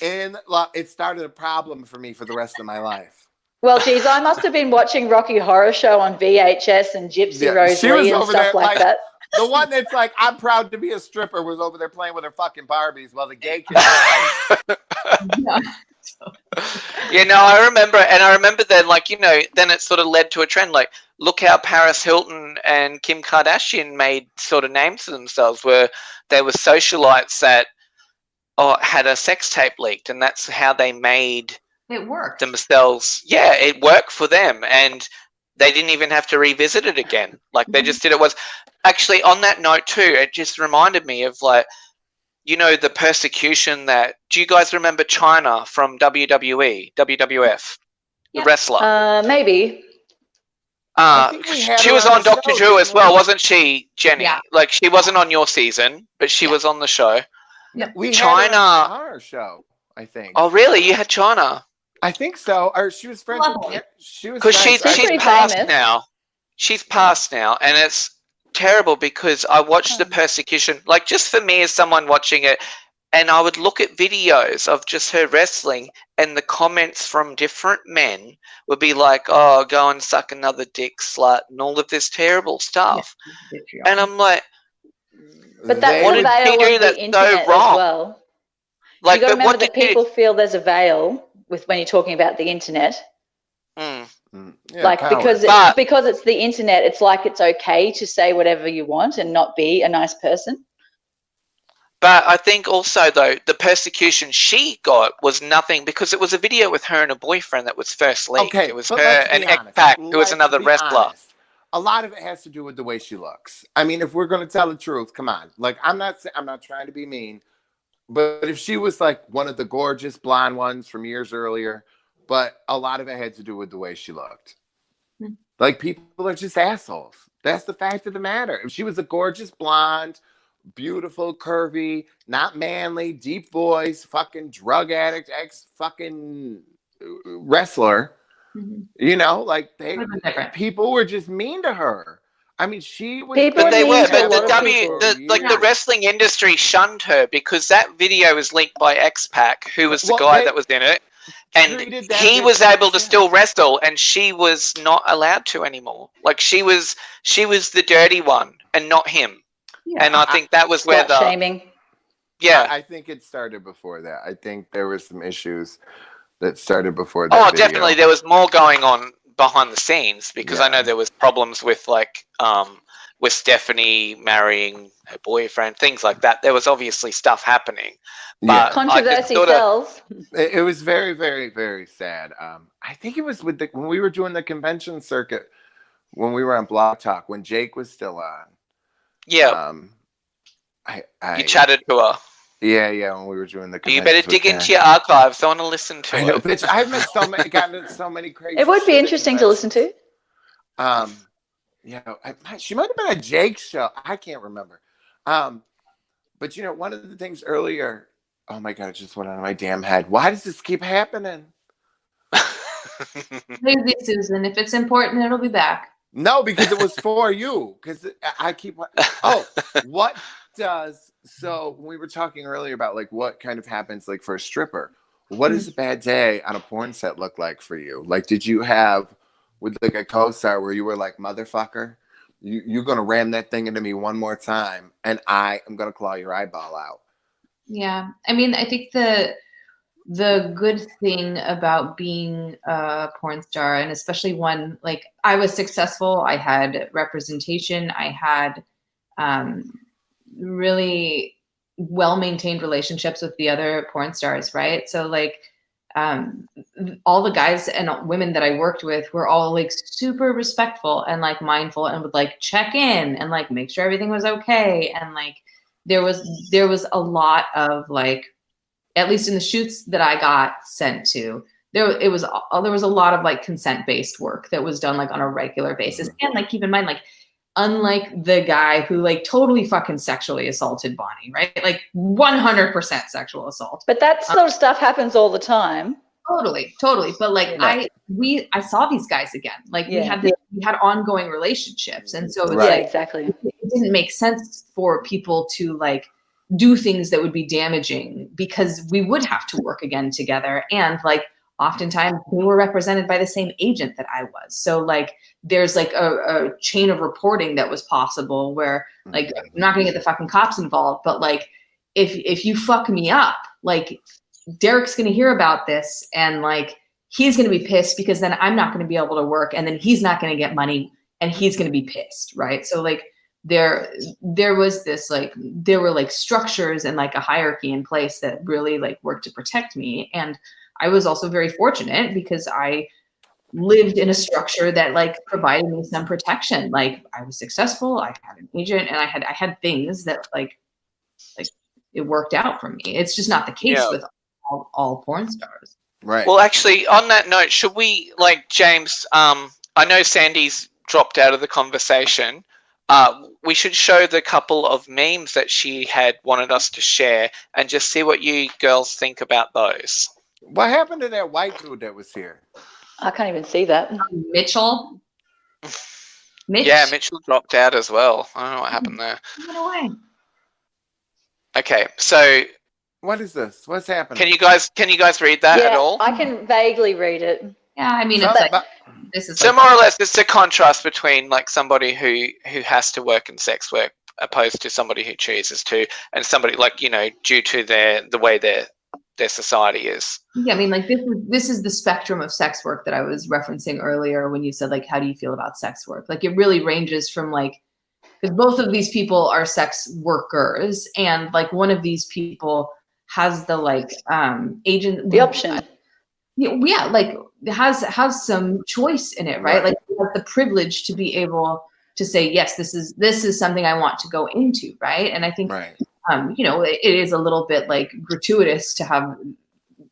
S7: It started a problem for me for the rest of my life.
S5: Well, geez, I must have been watching Rocky Horror Show on VHS and Gypsy Rose Lee and stuff like that.
S7: The one that's like, I'm proud to be a stripper was over there playing with her fucking Barbies while the gay kids
S3: You know, I remember then, like, you know, then it sort of led to a trend. Like, look how Paris Hilton and Kim Kardashian made sort of names for themselves, where they were socialites that had a sex tape leaked, and that's how they made
S4: it worked
S3: themselves. Yeah, it worked for them, and they didn't even have to revisit it again. Like they just did it. Was actually on that note too. It just reminded me of, like, you know, the persecution that. Do you guys remember China from WWE, WWF, the wrestler?
S5: Maybe.
S3: She was on Doctor Who as well, wasn't she, Jenny?
S4: Yeah.
S3: Like she wasn't on your season, but she was on the show.
S7: Yeah, we
S3: China
S7: had her on our show, I think.
S3: Oh, really? You had China?
S7: I think so. Or she was friends with. She was
S3: because she's passed
S5: famous.
S3: now. She's passed now, and it's terrible because I watched the persecution. Like just for me as someone watching it, and I would look at videos of just her wrestling, and the comments from different men would be like, "Oh, go and suck another dick, slut," and all of this terrible stuff. Yeah. And I'm like,
S5: but that's the veil of the internet as well.
S3: Like,
S5: you got to remember that people feel there's a veil with when you're talking about the internet.
S3: Mm.
S7: Yeah,
S5: like because it's the internet, it's like it's okay to say whatever you want and not be a nice person.
S3: But I think also, though, the persecution she got was nothing because it was a video with her and a boyfriend that was first leaked.
S7: Okay,
S3: it was her and X-Pac, who was another wrestler.
S7: Honest. A lot of it has to do with the way she looks. I mean, if we're going to tell the truth, come on. Like, I'm not trying to be mean, but if she was like one of the gorgeous blonde ones from years earlier, but a lot of it had to do with the way she looked. Like, people are just assholes. That's the fact of the matter. If she was a gorgeous blonde, beautiful, curvy, not manly, deep voice, fucking drug addict, ex-fucking wrestler, you know, like people were just mean to her. I mean, she was.
S3: But they were. But the wrestling industry shunned her because that video was leaked by X-Pac, who was the guy that was in it. And he was able to still wrestle, and she was not allowed to anymore. Like she was the dirty one, and not him. Yeah. And I think that was where the
S5: shaming.
S3: Yeah,
S7: I think it started before that. I think there were some issues that started before that.
S3: Oh, video. Definitely, there was more going on. behind the scenes, because I know there was problems with like with Stephanie marrying her boyfriend, things like that. There was obviously stuff happening. But
S5: Controversy sells.
S7: It was very, very, very sad. I think it was when we were doing the convention circuit, when we were on Blog Talk, when Jake was still on.
S3: Yeah. You chatted to her.
S7: Yeah, when we were doing the convention.
S3: You better dig into your archives. I want to listen to it.
S7: I know, bitch. I've met gotten so many crazy.
S5: It would be interesting to listen to.
S7: Yeah, she might have been at Jake's show. I can't remember. But you know, one of the things earlier. Oh my God! It just went out of my damn head. Why does this keep happening?
S4: Maybe Susan. If it's important, it'll be back.
S7: No, because it was for you. Because I keep. Oh, what does? So when we were talking earlier about like what kind of happens like for a stripper, what does a bad day on a porn set look like for you? Like, did you have with like a co-star where you were like, motherfucker, you're gonna ram that thing into me one more time, and I am gonna claw your eyeball out?
S4: Yeah, I mean, I think the good thing about being a porn star, and especially one like I was successful, I had representation, I had really well-maintained relationships with the other porn stars, right? So like all the guys and women that I worked with were all like super respectful and like mindful and would like check in and like make sure everything was okay. And like there was a lot of like, at least in the shoots that I got sent to, there was a lot of like consent-based work that was done like on a regular basis. And like keep in mind, like unlike the guy who like totally fucking sexually assaulted Bonnie, right? Like 100% sexual assault.
S5: But that sort of stuff happens all the time.
S4: Totally. But like I saw these guys again. Like we had ongoing relationships, and so it's like,
S5: exactly.
S4: It didn't make sense for people to like do things that would be damaging because we would have to work again together, and like oftentimes we were represented by the same agent that I was. So like there's like a chain of reporting that was possible where like I'm not gonna get the fucking cops involved, but like if you fuck me up, like Derek's gonna hear about this and like he's gonna be pissed because then I'm not gonna be able to work and then he's not gonna get money and he's gonna be pissed, right? So like there was this like there were like structures and like a hierarchy in place that really like worked to protect me. And I was also very fortunate because I lived in a structure that like provided me some protection. Like I was successful, I had an agent, and I had things that like it worked out for me. It's just not the case with all porn stars.
S7: Right.
S3: Well, actually, on that note, should we, like, James, I know Sandy's dropped out of the conversation. We should show the couple of memes that she had wanted us to share and just see what you girls think about those.
S7: What happened to that white dude that was here?
S5: I can't even see that.
S4: Mitchell.
S3: Yeah, Mitchell dropped out as well. I don't know what happened there.
S4: He went away.
S3: Okay, so
S7: what is this? What's happening?
S3: Can you guys read that at all?
S5: I can vaguely read it.
S4: Yeah, I mean, it's like, this is
S3: so
S4: like,
S3: more or less, it's a contrast between like somebody who has to work in sex work opposed to somebody who chooses to, and somebody like, you know, due to the way their society is.
S4: Yeah, I mean, like this is the spectrum of sex work that I was referencing earlier when you said like, how do you feel about sex work? Like it really ranges from like, because both of these people are sex workers, and like one of these people has the like agent,
S5: the option.
S4: Yeah, like has some choice in it, right? Like you have the privilege to be able to say, yes, this is something I want to go into, right? And I think you know, it is a little bit like gratuitous to have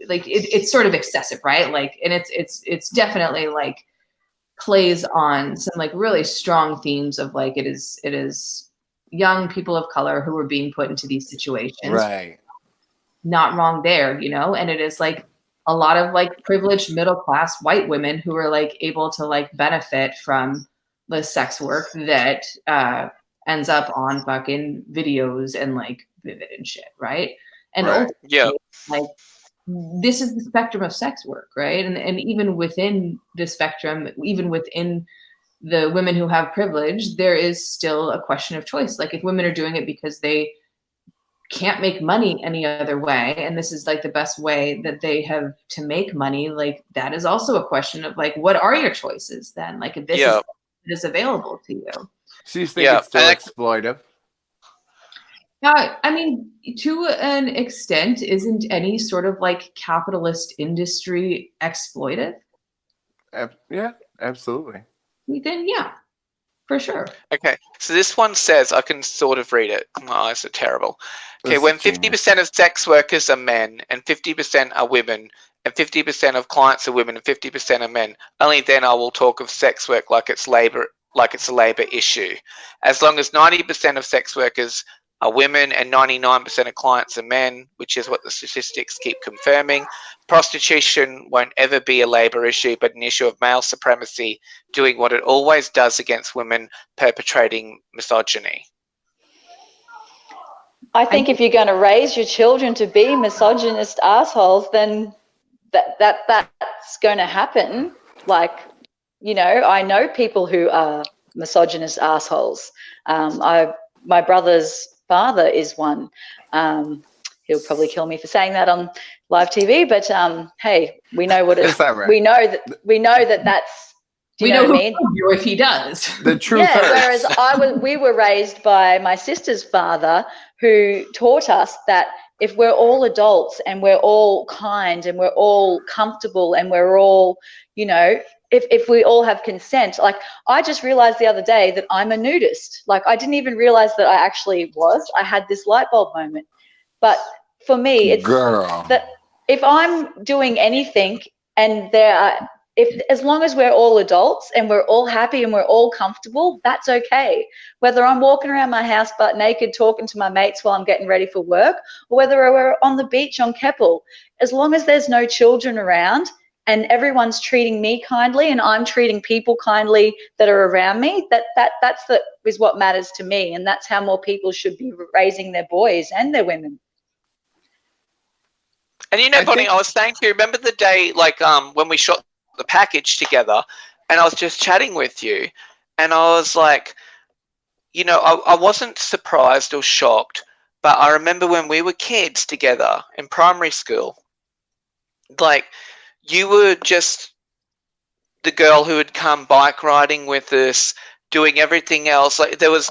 S4: like it's sort of excessive, right? Like, and it's definitely like plays on some like really strong themes of like it is young people of color who are being put into these situations.
S7: Right.
S4: Not wrong there, you know, and it is like a lot of like privileged middle class white women who are like able to like benefit from the sex work that ends up on fucking videos and like Vivid and shit, right? And like this is the spectrum of sex work, right? And even within the spectrum, even within the women who have privilege, there is still a question of choice. Like if women are doing it because they can't make money any other way, and this is like the best way that they have to make money, like that is also a question of like, what are your choices then? Like if this is available to you.
S7: So you think it's still exploitive?
S4: I mean, to an extent, isn't any sort of like capitalist industry exploitive?
S7: Yeah, absolutely.
S4: Then yeah, for sure.
S3: Okay, so this one says, I can sort of read it. My eyes are terrible. Okay, when 50% of sex workers are men and 50% are women and 50% of clients are women and 50% are men, only then I will talk of sex work like it's a labor issue. As long as 90% of sex workers are women and 99% of clients are men, which is what the statistics keep confirming, prostitution won't ever be a labor issue, but an issue of male supremacy doing what it always does against women, perpetrating misogyny.
S5: I think if you're going to raise your children to be misogynist assholes, then that's going to happen. Like, you know, I know people who are misogynist assholes. My brother's father is one. He'll probably kill me for saying that on live TV, but hey, we know what it is.
S7: Right?
S5: We know that that's. Do you know what I mean?
S4: If he does.
S7: The truth.
S5: Yeah. Whereas we were raised by my sister's father, who taught us that if we're all adults and we're all kind and we're all comfortable and we're all, you know, if we all have consent, like I just realized the other day that I'm a nudist. Like I didn't even realize that I actually was. I had this light bulb moment. But for me, it's that if I'm doing anything and as long as we're all adults and we're all happy and we're all comfortable, that's okay. Whether I'm walking around my house butt naked talking to my mates while I'm getting ready for work, or whether we're on the beach on Keppel, as long as there's no children around and everyone's treating me kindly and I'm treating people kindly that are around me, is what matters to me. And that's how more people should be raising their boys and their women.
S3: And you know, Bonnie, I was saying to you, remember the day, like when we shot the package together and I was just chatting with you and I was like, you know, I wasn't surprised or shocked, but I remember when we were kids together in primary school, like you were just the girl who had come bike riding with us, doing everything else. Like there was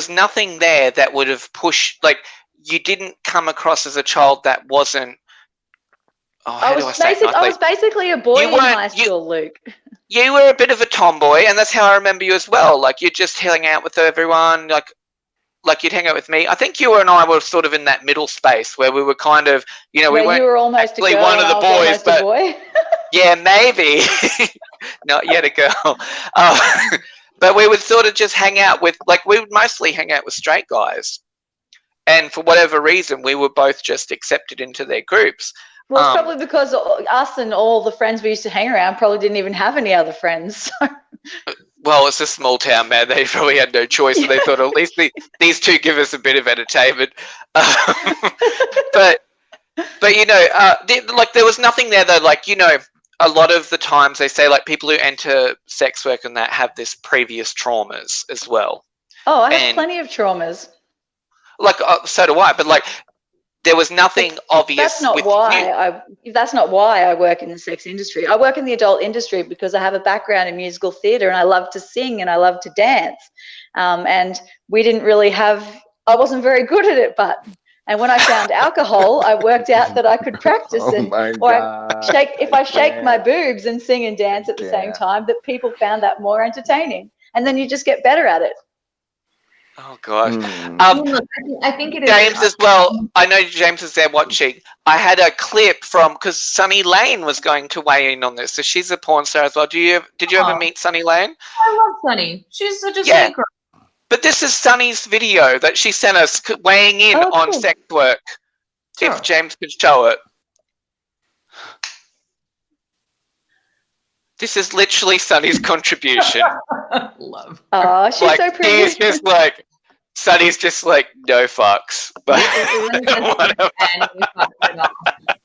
S3: nothing there that would have pushed, like you didn't come across as a child that wasn't. I
S5: was basically a boy in high school, Luke.
S3: You were a bit of a tomboy, and that's how I remember you as well. Like you just hang out with everyone, like you'd hang out with me. I think you and I were sort of in that middle space where we were kind of, you know, we weren't
S5: you were almost
S3: actually
S5: a girl,
S3: one of the boys, but
S5: boy.
S3: yeah, maybe not yet a girl. But we would sort of just hang out with, like, we would mostly hang out with straight guys, and for whatever reason, we were both just accepted into their groups.
S5: Well, it's probably because us and all the friends we used to hang around probably didn't even have any other friends. So.
S3: Well, it's a small town, man. They probably had no choice, so they thought at least these two give us a bit of entertainment. But you know, like there was nothing there though. Like, you know, a lot of the times they say like people who enter sex work and that have this previous traumas as well.
S5: Oh, I have plenty of traumas.
S3: Like so do I, but like. There was nothing obvious.
S5: That's not why I work in the sex industry. I work in the adult industry because I have a background in musical theatre and I love to sing and I love to dance. And we didn't really I wasn't very good at it, and when I found alcohol, I worked out that I could practice if I shake my boobs and sing and dance at the same time, that people found that more entertaining. And then you just get better at it.
S3: Oh gosh.
S4: I think it is
S3: James as well. I know James is there watching. I had a clip from, because Sunny Lane was going to weigh in on this. So she's a porn star as well. Did you ever meet Sunny Lane?
S4: I love Sunny. She's such a sweet girl.
S3: But this is Sunny's video that she sent us weighing in on sex work. Sure. If James could show it. This is literally Sunny's contribution.
S4: Love.
S5: Oh, she's
S3: like,
S5: so pretty.
S3: He's just like, Sunny's just like, no fucks. But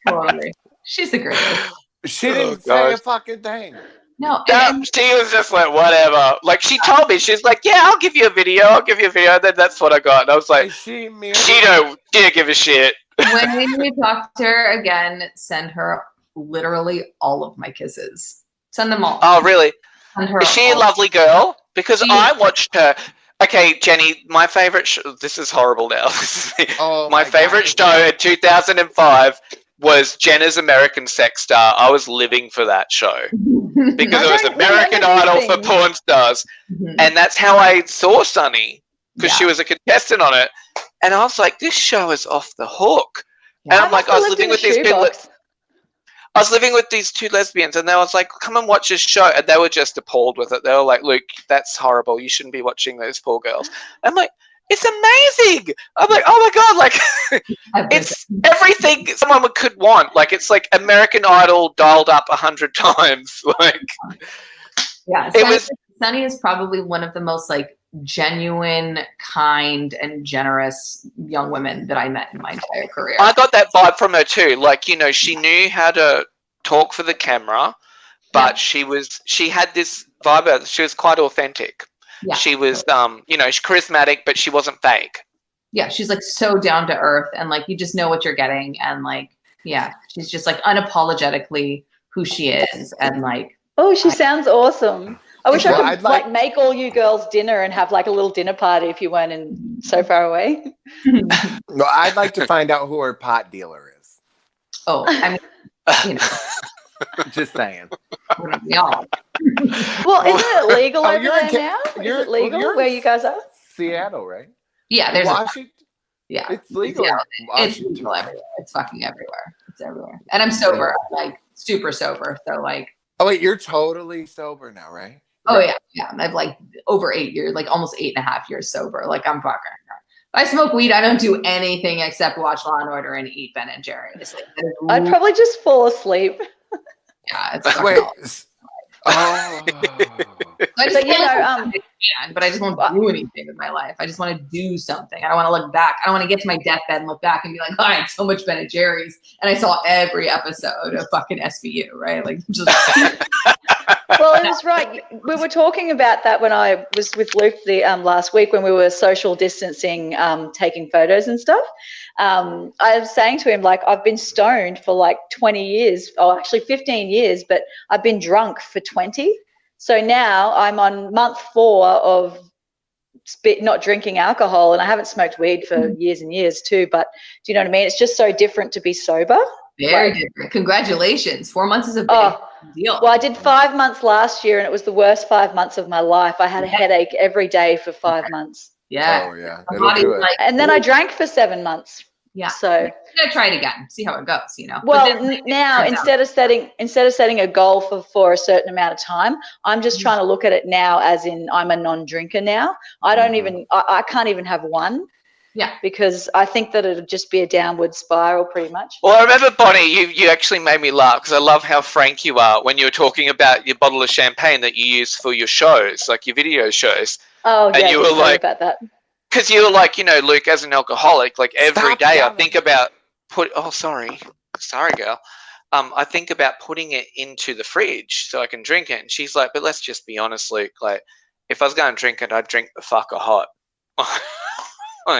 S4: totally. She's a great.
S7: She didn't say a fucking thing.
S4: No,
S3: she was just like, whatever. Like, she told me, she's like, yeah, I'll give you a video. And then that's what I got. And I was like, she didn't give a shit.
S4: when you talk to her again, send her literally all of my kisses. Send them all.
S3: Oh, really? Is she a lovely girl? Because I watched her. Okay, Jenny, my favorite show, this is horrible now. My favorite show in 2005 was Jenna's American Sex Star. I was living for that show because it was American Idol for porn stars. And that's how I saw Sunny, because she was a contestant on it. And I was like, this show is off the hook. And I'm like, I was living with these people. I was living with these two lesbians, and they was like, come and watch this show. And they were just appalled with it. They were like, Luke, that's horrible. You shouldn't be watching those poor girls. I'm like, it's amazing. I'm like, oh my God, like, it's everything someone could want. Like, it's like American Idol dialed up 100 times. Like,
S4: yeah, Sunny is probably one of the most like genuine, kind, and generous young women that I met in my entire career.
S3: I got that vibe from her too. Like, you know, she knew how to talk for the camera, but she had this vibe. She was quite authentic. Yeah. She was, you know, she's charismatic, but she wasn't fake.
S4: Yeah, she's like so down to earth, and like you just know what you're getting, and like, yeah, she's just like unapologetically who she is, and like.
S5: Oh, she sounds awesome. I wish I could like make all you girls dinner and have like a little dinner party if you weren't so far away.
S7: No, I'd like to find out who her pot dealer is.
S4: Oh, I mean, you know.
S7: Just saying.
S4: Y'all.
S5: Well, isn't it legal over there now? Is it legal where you guys are?
S7: Seattle, right?
S4: Yeah, there's
S7: Washington.
S4: Yeah,
S7: it's legal.
S4: Yeah, it's legal everywhere. It's fucking everywhere. It's everywhere. And I'm sober, like super sober. So like.
S7: Oh wait, you're totally sober now, right?
S4: Oh yeah, yeah. I've like over 8 years, like almost 8.5 years sober. Like I'm fucking. I smoke weed. I don't do anything except watch Law and Order and eat Ben and Jerry's. Like,
S5: I'd probably just fall asleep.
S4: Yeah, it's
S7: wait.
S5: Oh.
S4: But you know, but I just won't do anything with my life. I just want to do something. I don't want to look back. I don't want to get to my deathbed and look back and be like, oh, I had so much Ben and Jerry's, and I saw every episode of fucking SVU, right? Like, just.
S5: Well, it was right. We were talking about that when I was with Luke the last week when we were social distancing, taking photos and stuff. I was saying to him, like, I've been stoned for like 20 years, or actually 15 years, but I've been drunk for 20. So now I'm on month 4 of not drinking alcohol, and I haven't smoked weed for years and years too. But do you know what I mean? It's just so different to be sober.
S4: Very different. Congratulations. 4 months is a big deal.
S5: Well, I did 5 months last year, and it was the worst 5 months of my life. I had a headache every day for 5 months.
S4: Yeah.
S7: Oh yeah. It'll do it.
S5: And then I drank for 7 months.
S4: Yeah.
S5: So
S4: I'm gonna try it again. See how it goes. You know.
S5: Well, now instead of setting a goal for a certain amount of time, I'm just trying to look at it now as in I'm a non-drinker now. I don't even. I can't even have one.
S4: Yeah.
S5: Because I think that it'll just be a downward spiral pretty much.
S3: Well, I remember, Bonnie, you actually made me laugh because I love how frank you are when you were talking about your bottle of champagne that you use for your shows, like your video shows.
S5: Oh, yeah.
S3: And you were like,
S5: about that.
S3: Because you were like, you know, Luke, as an alcoholic, like every day I think about sorry girl. I think about putting it into the fridge so I can drink it. And she's like, but let's just be honest, Luke, like if I was going to drink it, I'd drink the fucker hot.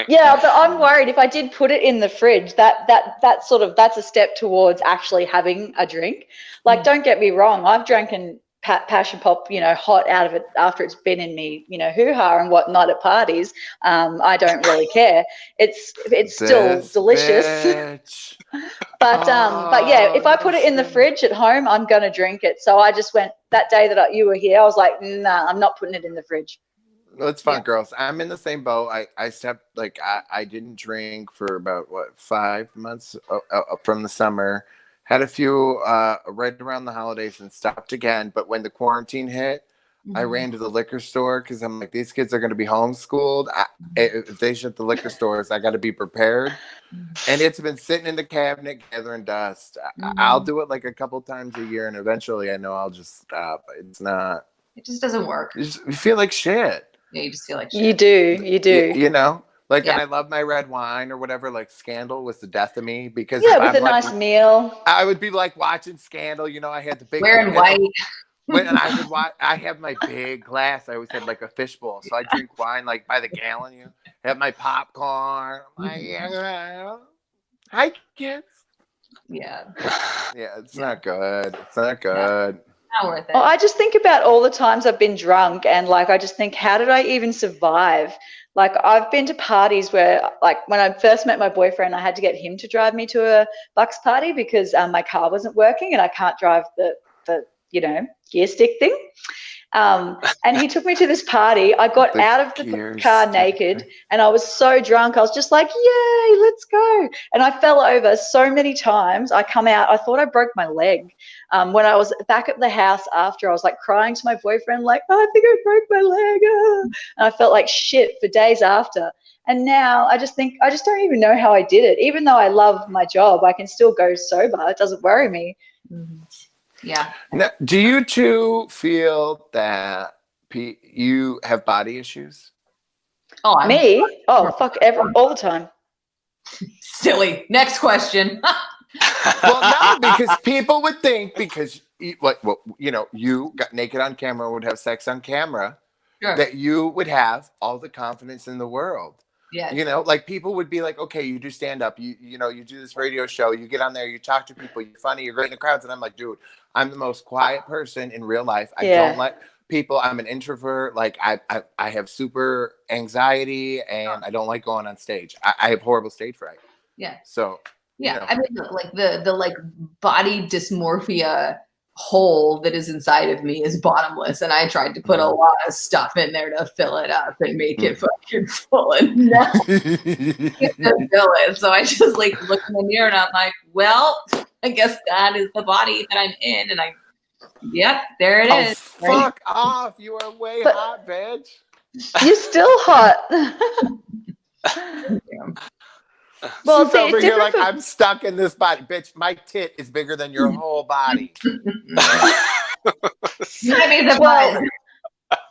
S5: Yeah, but I'm worried if I did put it in the fridge, that's a step towards actually having a drink. Like, don't get me wrong, I've drinking passion pop, you know, hot out of it after it's been in me, you know, hoo-ha and whatnot at parties. I don't really care. It's still delicious. But yeah, if I put it in the fridge at home, I'm gonna drink it. So I just went that day that you were here. I was like, nah, I'm not putting it in the fridge.
S7: Well, it's fun, girls. I'm in the same boat. I didn't drink for about 5 months from the summer. Had a few right around the holidays and stopped again. But when the quarantine hit, I ran to the liquor store because I'm like, these kids are going to be homeschooled. If they shut the liquor stores, I got to be prepared. And it's been sitting in the cabinet gathering dust. I'll do it like a couple times a year, and eventually I know I'll just stop. It's not.
S4: It just doesn't work.
S7: You feel like shit.
S4: Yeah, you just feel like shit.
S5: You do.
S7: You know? Like, and I love my red wine or whatever. Like, Scandal was the death of me because
S5: with a nice meal.
S7: I would be like watching Scandal. You know, I had the big
S4: wearing white.
S7: when I would watch, I have my big glass. I always had like a fishbowl, so I drink wine like by the gallon. You have my popcorn. Hi, kids.
S4: Yeah.
S7: Yeah, it's not good. It's not good.
S4: Not worth it.
S5: Well, I just think about all the times I've been drunk, and like I just think, how did I even survive? Like I've been to parties where, like when I first met my boyfriend, I had to get him to drive me to a Bucks party because my car wasn't working and I can't drive the gear stick thing. And he took me to this party. I got out of the car naked and I was so drunk. I was just like, yay, let's go. And I fell over so many times. I come out, I thought I broke my leg. When I was back at the house after, I was like crying to my boyfriend, like, oh, I think I broke my leg. And I felt like shit for days after. And now I just don't even know how I did it. Even though I love my job, I can still go sober. It doesn't worry me.
S4: Mm-hmm. Yeah.
S7: Now, do you two feel that you have body issues?
S4: Oh,
S5: me? Oh, fuck, all the time.
S4: Silly. Next question.
S7: Well, no, because people would think because you got naked on camera, would have sex on camera,
S4: Sure.
S7: that you would have all the confidence in the world.
S4: Yeah.
S7: You know, like people would be like, okay, you do stand up, you do this radio show, you get on there, you talk to people, you're funny, you're great in the crowds. And I'm like, dude, I'm the most quiet person in real life. I don't like people. I'm an introvert. Like I have super anxiety and I don't like going on stage. I have horrible stage fright.
S4: Yeah.
S7: So,
S4: yeah. I mean, like the like body dysmorphia hole that is inside of me is bottomless, and I tried to put a lot of stuff in there to fill it up and make it fucking full, and now I can't fill it. So I just like look in the mirror and I'm like, well, I guess that is the body that I'm in, and yep, there it is.
S7: Fuck off! You are way hot, bitch.
S5: You're still hot.
S7: Well, she's over here like, I'm stuck in this body. Bitch, my tit is bigger than your whole body.
S5: Well,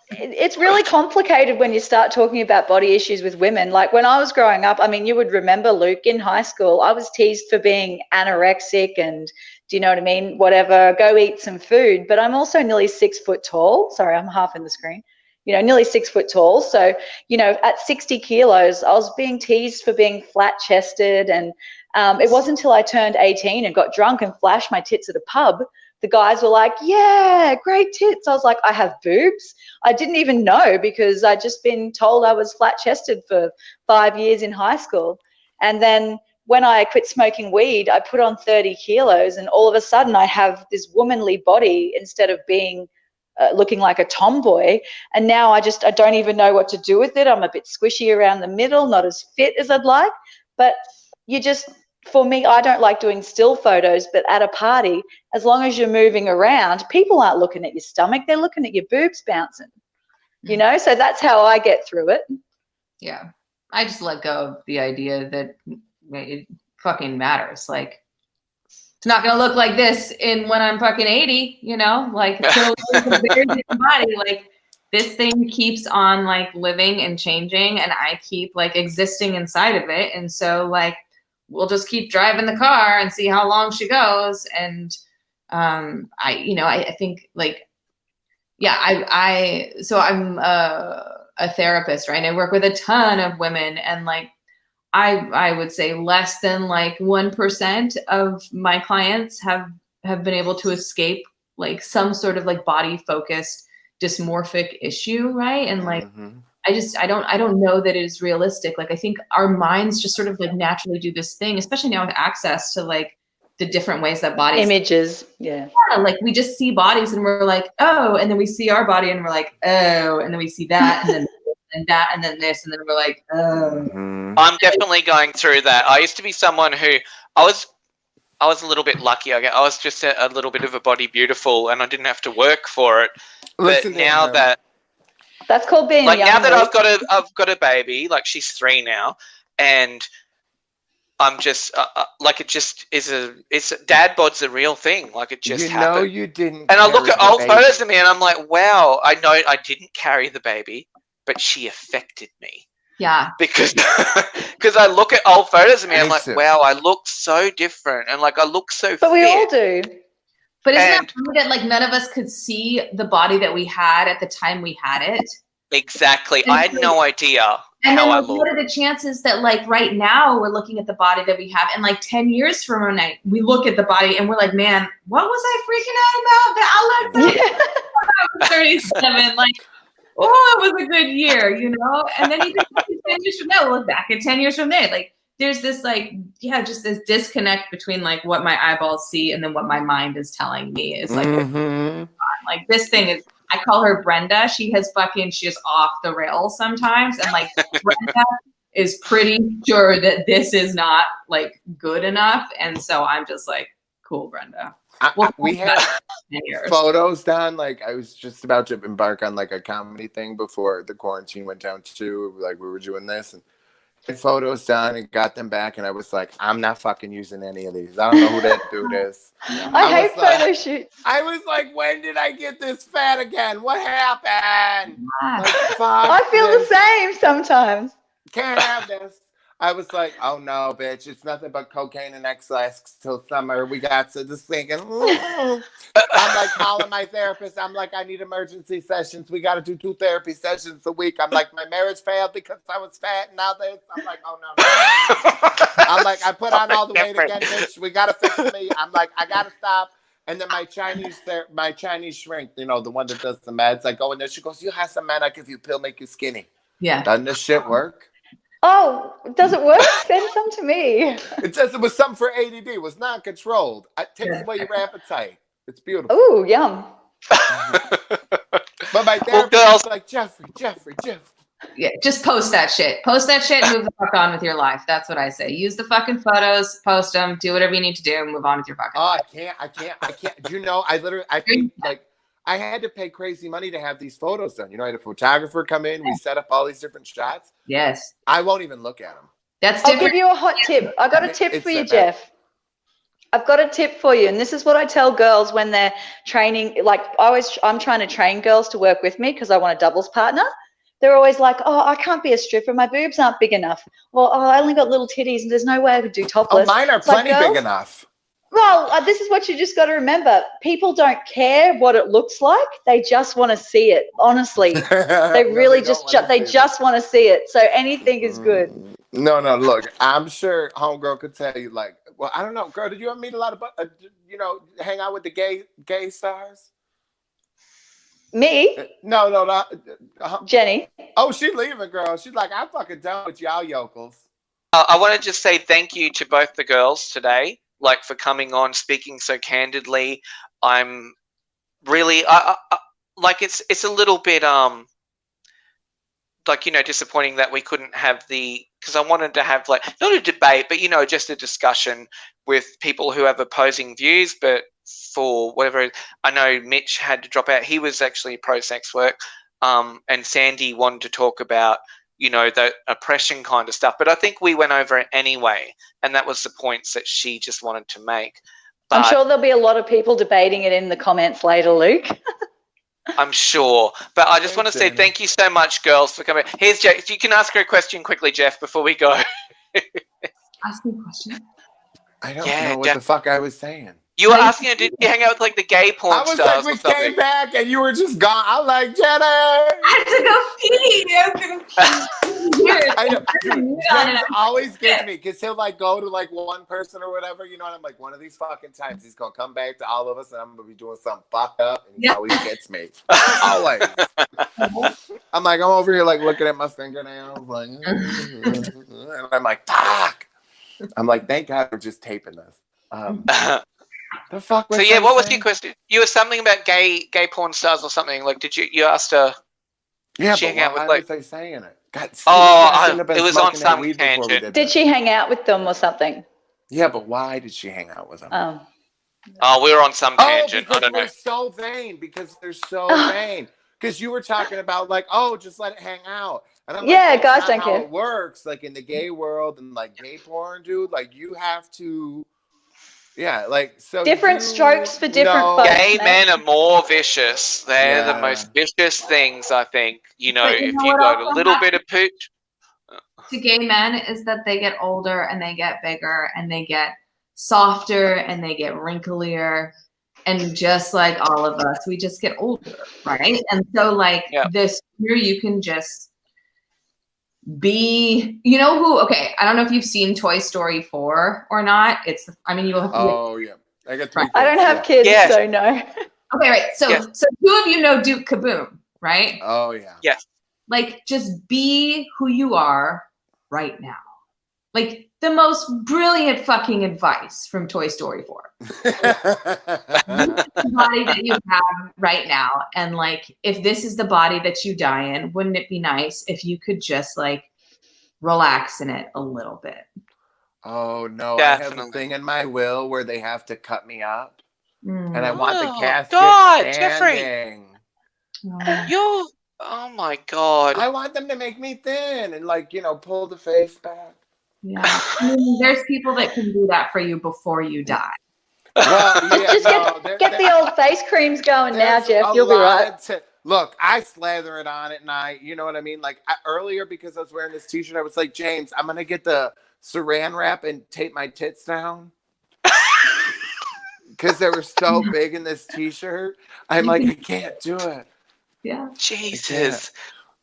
S5: it's really complicated when you start talking about body issues with women. Like when I was growing up, I mean, you would remember, Luke, in high school, I was teased for being anorexic and, do you know what I mean? Whatever, go eat some food. But I'm also nearly 6 foot tall. Sorry, I'm half in the screen. Nearly 6 foot tall. So, at 60 kilos, I was being teased for being flat chested. And it wasn't until I turned 18 and got drunk and flashed my tits at a pub, the guys were like, yeah, great tits. I was like, I have boobs. I didn't even know because I'd just been told I was flat chested for 5 years in high school. And then when I quit smoking weed, I put on 30 kilos and all of a sudden I have this womanly body instead of being looking like a tomboy, and now I don't even know what to do with it. I'm a bit squishy around the middle, not as fit as I'd like, but for me, I don't like doing still photos, but at a party, as long as you're moving around, people aren't looking at your stomach, they're looking at your boobs bouncing, so that's how I get through it.
S4: Yeah, I just let go of the idea that it fucking matters. Like, it's not gonna look like this when I'm fucking 80, like it's gonna look like a very different body. Like this thing keeps on like living and changing, and I keep like existing inside of it. And so like we'll just keep driving the car and see how long she goes. And I think like, yeah, so I'm a therapist, right? I work with a ton of women, and like I would say less than like 1% of my clients have been able to escape like some sort of like body focused dysmorphic issue, right? And like I don't know that it is realistic. Like I think our minds just sort of like naturally do this thing, especially now with access to like the different ways that bodies
S5: images, yeah,
S4: like we just see bodies and we're like, oh, and then we see our body and we're like, oh, and then we see that and then and that and then this and then we're like, oh.
S3: I'm definitely going through that. I used to be someone who I was a little bit lucky. I was just a little bit of a body beautiful, and I didn't have to work for it. But now
S5: that's called being
S3: like
S5: young.
S3: Now that I've got a baby, like she's 3 now, and I'm just like it just is it's dad bod's a real thing. Like it just happened.
S7: You didn't.
S3: And I look at old photos of me, and I'm like, wow, I know I didn't carry the baby, but she affected me.
S4: Yeah.
S3: Because I look at old photos of me, I'm like, wow, I look so different, and like I look so fit.
S5: But we all do.
S4: But isn't that funny that like none of us could see the body that we had at the time we had it?
S3: Exactly.
S4: And
S3: I had no idea
S4: and
S3: how
S4: then,
S3: I
S4: like, what
S3: looked.
S4: are the chances that like right now we're looking at the body that we have, and like 10 years from now we look at the body and we're like, man, what was I freaking out about? That I looked when I was 37. Like, oh, it was a good year, you know? And then even 10 years from now, we'll look back at 10 years from there. Like, there's this like, yeah, just this disconnect between like what my eyeballs see and then what my mind is telling me is like, like this thing is, I call her Brenda. She is off the rails sometimes. And like Brenda is pretty sure that this is not like good enough. And so I'm just like, cool, Brenda.
S7: We had photos done. Like I was just about to embark on like a comedy thing before the quarantine went down too. Like we were doing this and had photos done and got them back. And I was like, I'm not fucking using any of these. I don't know who that dude is.
S5: I hate photo shoots.
S7: I was like, when did I get this fat again? What happened? Like,
S5: I feel the same sometimes.
S7: Can't have this. I was like, oh no, bitch, it's nothing but cocaine and X-Lax till summer. We got to this thinking. I'm like calling my therapist. I'm like, I need emergency sessions. We got to do 2 therapy sessions a week. I'm like, my marriage failed because I was fat and now this. I'm like, oh no. I'm like, I put on all the weight again, bitch. We got to fix me. I'm like, I got to stop. And then my Chinese shrink, you know, the one that does the meds, I go in there. She goes, you have some man, I give you a pill, make you skinny.
S4: Yeah.
S7: Doesn't this shit work?
S5: Oh, does it work? Send some to me.
S7: It says it was something for ADD. It was not controlled. It takes away your appetite. It's beautiful.
S5: Ooh, yum.
S7: But my therapist was like, Jeffrey.
S4: Yeah, just post that shit. Post that shit and move the fuck on with your life. That's what I say. Use the fucking photos, post them, do whatever you need to do, and move on with your fucking life.
S7: I can't. Do you know, I paid, like, I had to pay crazy money to have these photos done. You know, I had a photographer come in. We set up all these different shots.
S4: Yes.
S7: I won't even look at them.
S4: That's
S5: different. I'll give you a hot tip. I got a tip for you, Jeff. I've got a tip for you. And this is what I tell girls when they're training. Like I'm trying to train girls to work with me because I want a doubles partner. They're always like, oh, I can't be a stripper. My boobs aren't big enough. Or, oh, I only got little titties and there's no way I could do topless.
S7: Oh, mine are plenty big enough.
S5: Well, this is what you just got to remember. People don't care what it looks like. They just want to see it. Honestly, they really just want to see it. So anything is good.
S7: No. Look, I'm sure homegirl could tell you. Like, well, I don't know, girl. Did you ever meet a lot of, hang out with the gay stars?
S5: Me?
S7: No.
S5: Jenny.
S7: Oh, she leaving, girl. She's like, I'm fucking done with y'all yokels.
S3: I want to just say thank you to both the girls today. Like for coming on, speaking so candidly. I'm really, like it's a little bit like, you know, disappointing that we couldn't have because I wanted to have like not a debate, but you know, just a discussion with people who have opposing views. But for whatever, I know Mitch had to drop out. He was actually pro-sex work, and Sandy wanted to talk about, you know, the oppression kind of stuff. But I think we went over it anyway, and that was the points that she just wanted to make. But
S5: I'm sure there'll be a lot of people debating it in the comments later, Luke.
S3: I'm sure. But I just want to say thank you so much, girls, for coming. Here's Jeff. You can ask her a question quickly, Jeff, before we go.
S4: Ask me a question.
S7: I don't know what the fuck I was saying.
S3: You were asking her, did you hang out with like the gay porn stars?
S7: I was like, we came back and you were just gone. I'm like, Jenny.
S4: I had to go pee.
S7: I know. Dude, Jeff always gets me because he'll like go to like one person or whatever, you know, and I'm like, one of these fucking times he's gonna come back to all of us and I'm gonna be doing something fucked up, and he always gets me. Always. I'm like, I'm over here like looking at my fingernails, like, and I'm like, fuck. I'm like, thank God we're just taping this. The fuck was
S3: what was your question? You were something about gay porn stars or something. Like, did you asked her?
S7: Yeah,
S3: she
S7: but
S3: hang out with,
S7: why
S3: like,
S7: was I saying it? God,
S3: it was on some tangent.
S5: Did she hang out with them or something?
S7: Yeah, but why did she hang out with them?
S3: We were on some tangent.
S7: Because
S3: I don't know.
S7: they're so vain. Because they're so vain. Because you were talking about like, oh, just let it hang out. And I'm like,
S5: guys don't
S7: how
S5: care.
S7: it works. Like in the gay world and like gay porn, dude. Like you have to. Yeah, like so.
S5: Different strokes for different folks.
S3: Gay men are more vicious. They're the most vicious things, I think. You know, if you got a little bit of pooch.
S4: To gay men is that they get older and they get bigger and they get softer and they get wrinklier And just like all of us, we just get older, right? And so like this year, you can just be, you know who, okay, I don't know if you've seen Toy Story 4 or not. You have.
S7: Oh, yeah. I got 3 kids.
S5: I don't have kids, so no.
S4: Okay, right. So 2 of you know Duke Kaboom, right?
S7: Oh, yeah.
S3: Yes.
S4: Like, just be who you are right now. Like, the most brilliant fucking advice from Toy Story 4. The body that you have right now. And like, if this is the body that you die in, wouldn't it be nice if you could just like relax in it a little bit?
S7: Oh, no.
S3: Definitely.
S7: I have a thing in my will where they have to cut me up.
S4: Mm.
S7: And I want the casket
S3: Jeffrey.
S4: Oh.
S3: Oh my God.
S7: I want them to make me thin and like, pull the face back.
S4: Yeah. I mean, there's people that can do that for you before you die.
S7: Well, yeah,
S5: get the old face creams going now, Jeff. You'll be right.
S7: Look, I slather it on at night. You know what I mean? Like earlier, because I was wearing this t-shirt, I was like, James, I'm going to get the saran wrap and tape my tits down. Because they were so big in this t-shirt. I'm like, I can't do it.
S4: Yeah.
S3: Jesus.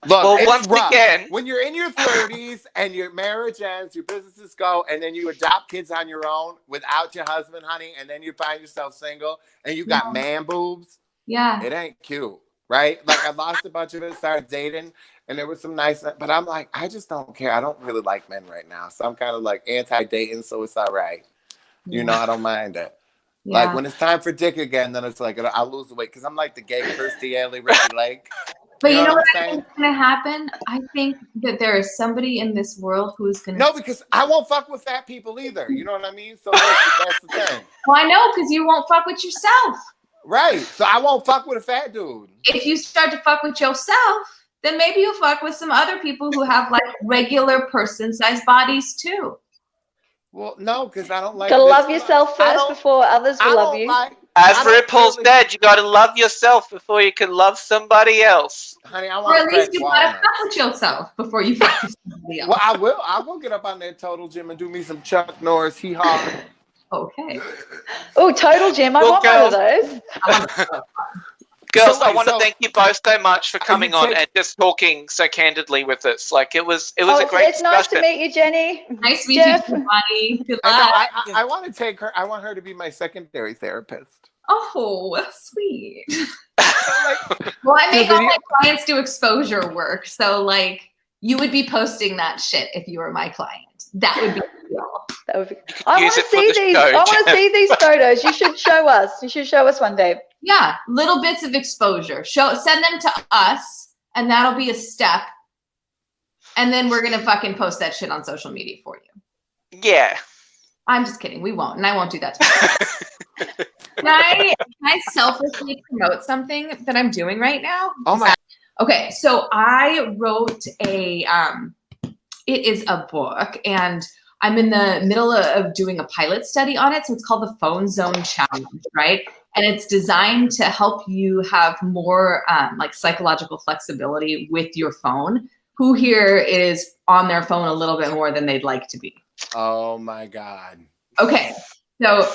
S7: Look,
S3: well,
S7: it's
S3: once
S7: rough.
S3: again,
S7: When you're in your 30s and your marriage ends, your businesses go, and then you adopt kids on your own without your husband, honey, and then you find yourself single and you got man boobs.
S4: Yeah.
S7: It ain't cute, right? Like I lost a bunch of it, started dating, and there was some nice, but I'm like, I just don't care. I don't really like men right now. So I'm kind of like anti-dating, so it's all right. I don't mind it. Yeah. Like when it's time for dick again, then it's like I'll lose the weight because I'm like the gay Kirstie Alley, Ricky Lake.
S4: But you know what I think is going to happen? I think that there is somebody in this world who's going to...
S7: No, because I won't fuck with fat people either. You know what I mean? So that's the thing.
S4: Well, I know, because you won't fuck with yourself.
S7: Right. So I won't fuck with a fat dude.
S4: If you start to fuck with yourself, then maybe you'll fuck with some other people who have like regular person-sized bodies too.
S7: Well, no, because I don't like...
S5: Gotta love yourself first before others will love you.
S3: As RuPaul said, you got to love yourself before you can love somebody else.
S7: Honey, I want
S4: or at least you got to fuck with yourself before you fuck with somebody else.
S7: Well, I will get up on that Total Gym and do me some Chuck Norris hee-haw.
S4: Okay.
S5: Oh, Total Gym. I want one of those.
S3: Girls, I want to thank you both so much for coming on and just talking so candidly with us. Like it was a great
S5: It's nice to meet you, Jenny.
S4: Nice to meet you, Bonnie. Good luck.
S7: I want to take her. I want her to be my secondary therapist.
S4: Oh, sweet. Well, I make all my clients do exposure work. So like you would be posting that shit if you were my client. That would be cool.
S5: That would be... I want to see these. I want to see these photos. You should show us. You should show us one day.
S4: Yeah, little bits of exposure. Send them to us, and that'll be a step. And then we're gonna fucking post that shit on social media for you.
S3: Yeah.
S4: I'm just kidding. We won't, and I won't do that to you. Can I selfishly promote something that I'm doing right now?
S7: Oh my.
S4: Okay, so I wrote it is a book, and I'm in the middle of doing a pilot study on it. So it's called the Phone Zone Challenge, right? And it's designed to help you have more like psychological flexibility with your phone. Who here is on their phone a little bit more than they'd like to be?
S7: Oh my God.
S4: Okay. So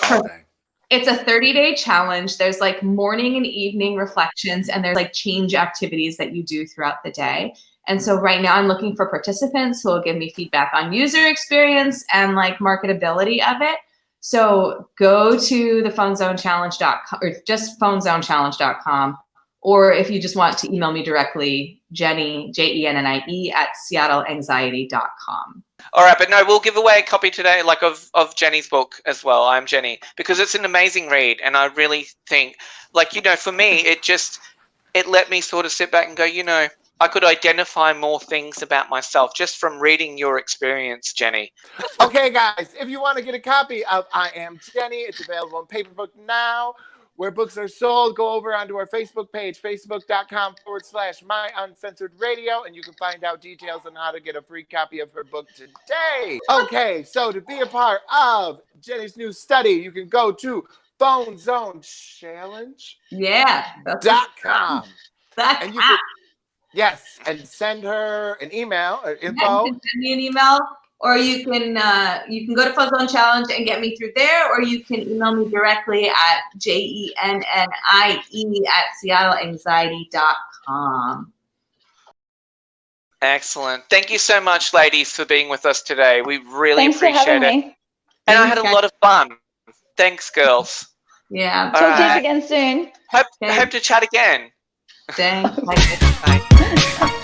S4: it's a 30-day challenge. There's like morning and evening reflections, and there's like change activities that you do throughout the day. And so right now I'm looking for participants who will give me feedback on user experience and like marketability of it. So go to thephoneZoneChallenge.com or just phonezonechallenge.com. Or if you just want to email me directly, Jennie, JENNIE at seattleanxiety.com.
S3: All right, but no, we'll give away a copy today, like of Jennie's book as well. I'm Jennie, because it's an amazing read. And I really think, like, for me, it let me sort of sit back and go, I could identify more things about myself just from reading your experience, Jennie.
S7: Okay, guys, if you want to get a copy of I Am Jennie, it's available in paperback now. Where books are sold, go over onto our Facebook page, facebook.com/My Uncensored Radio, and you can find out details on how to get a free copy of her book today. Okay, so to be a part of Jennie's new study, you can go to phonezonechallenge.com. And you can, yes, and send her an email or info.
S4: Send me an email, or you can go to Fuzz Zone Challenge and get me through there, or you can email me directly at jennie@seattleanxiety.com.
S3: Excellent. Thank you so much, ladies, for being with us today. We really appreciate it.
S5: Me.
S3: And I had a lot of fun. Thanks, girls.
S4: Yeah.
S5: Talk to you again soon.
S3: Hope to chat again.
S4: Thanks.
S3: Bye.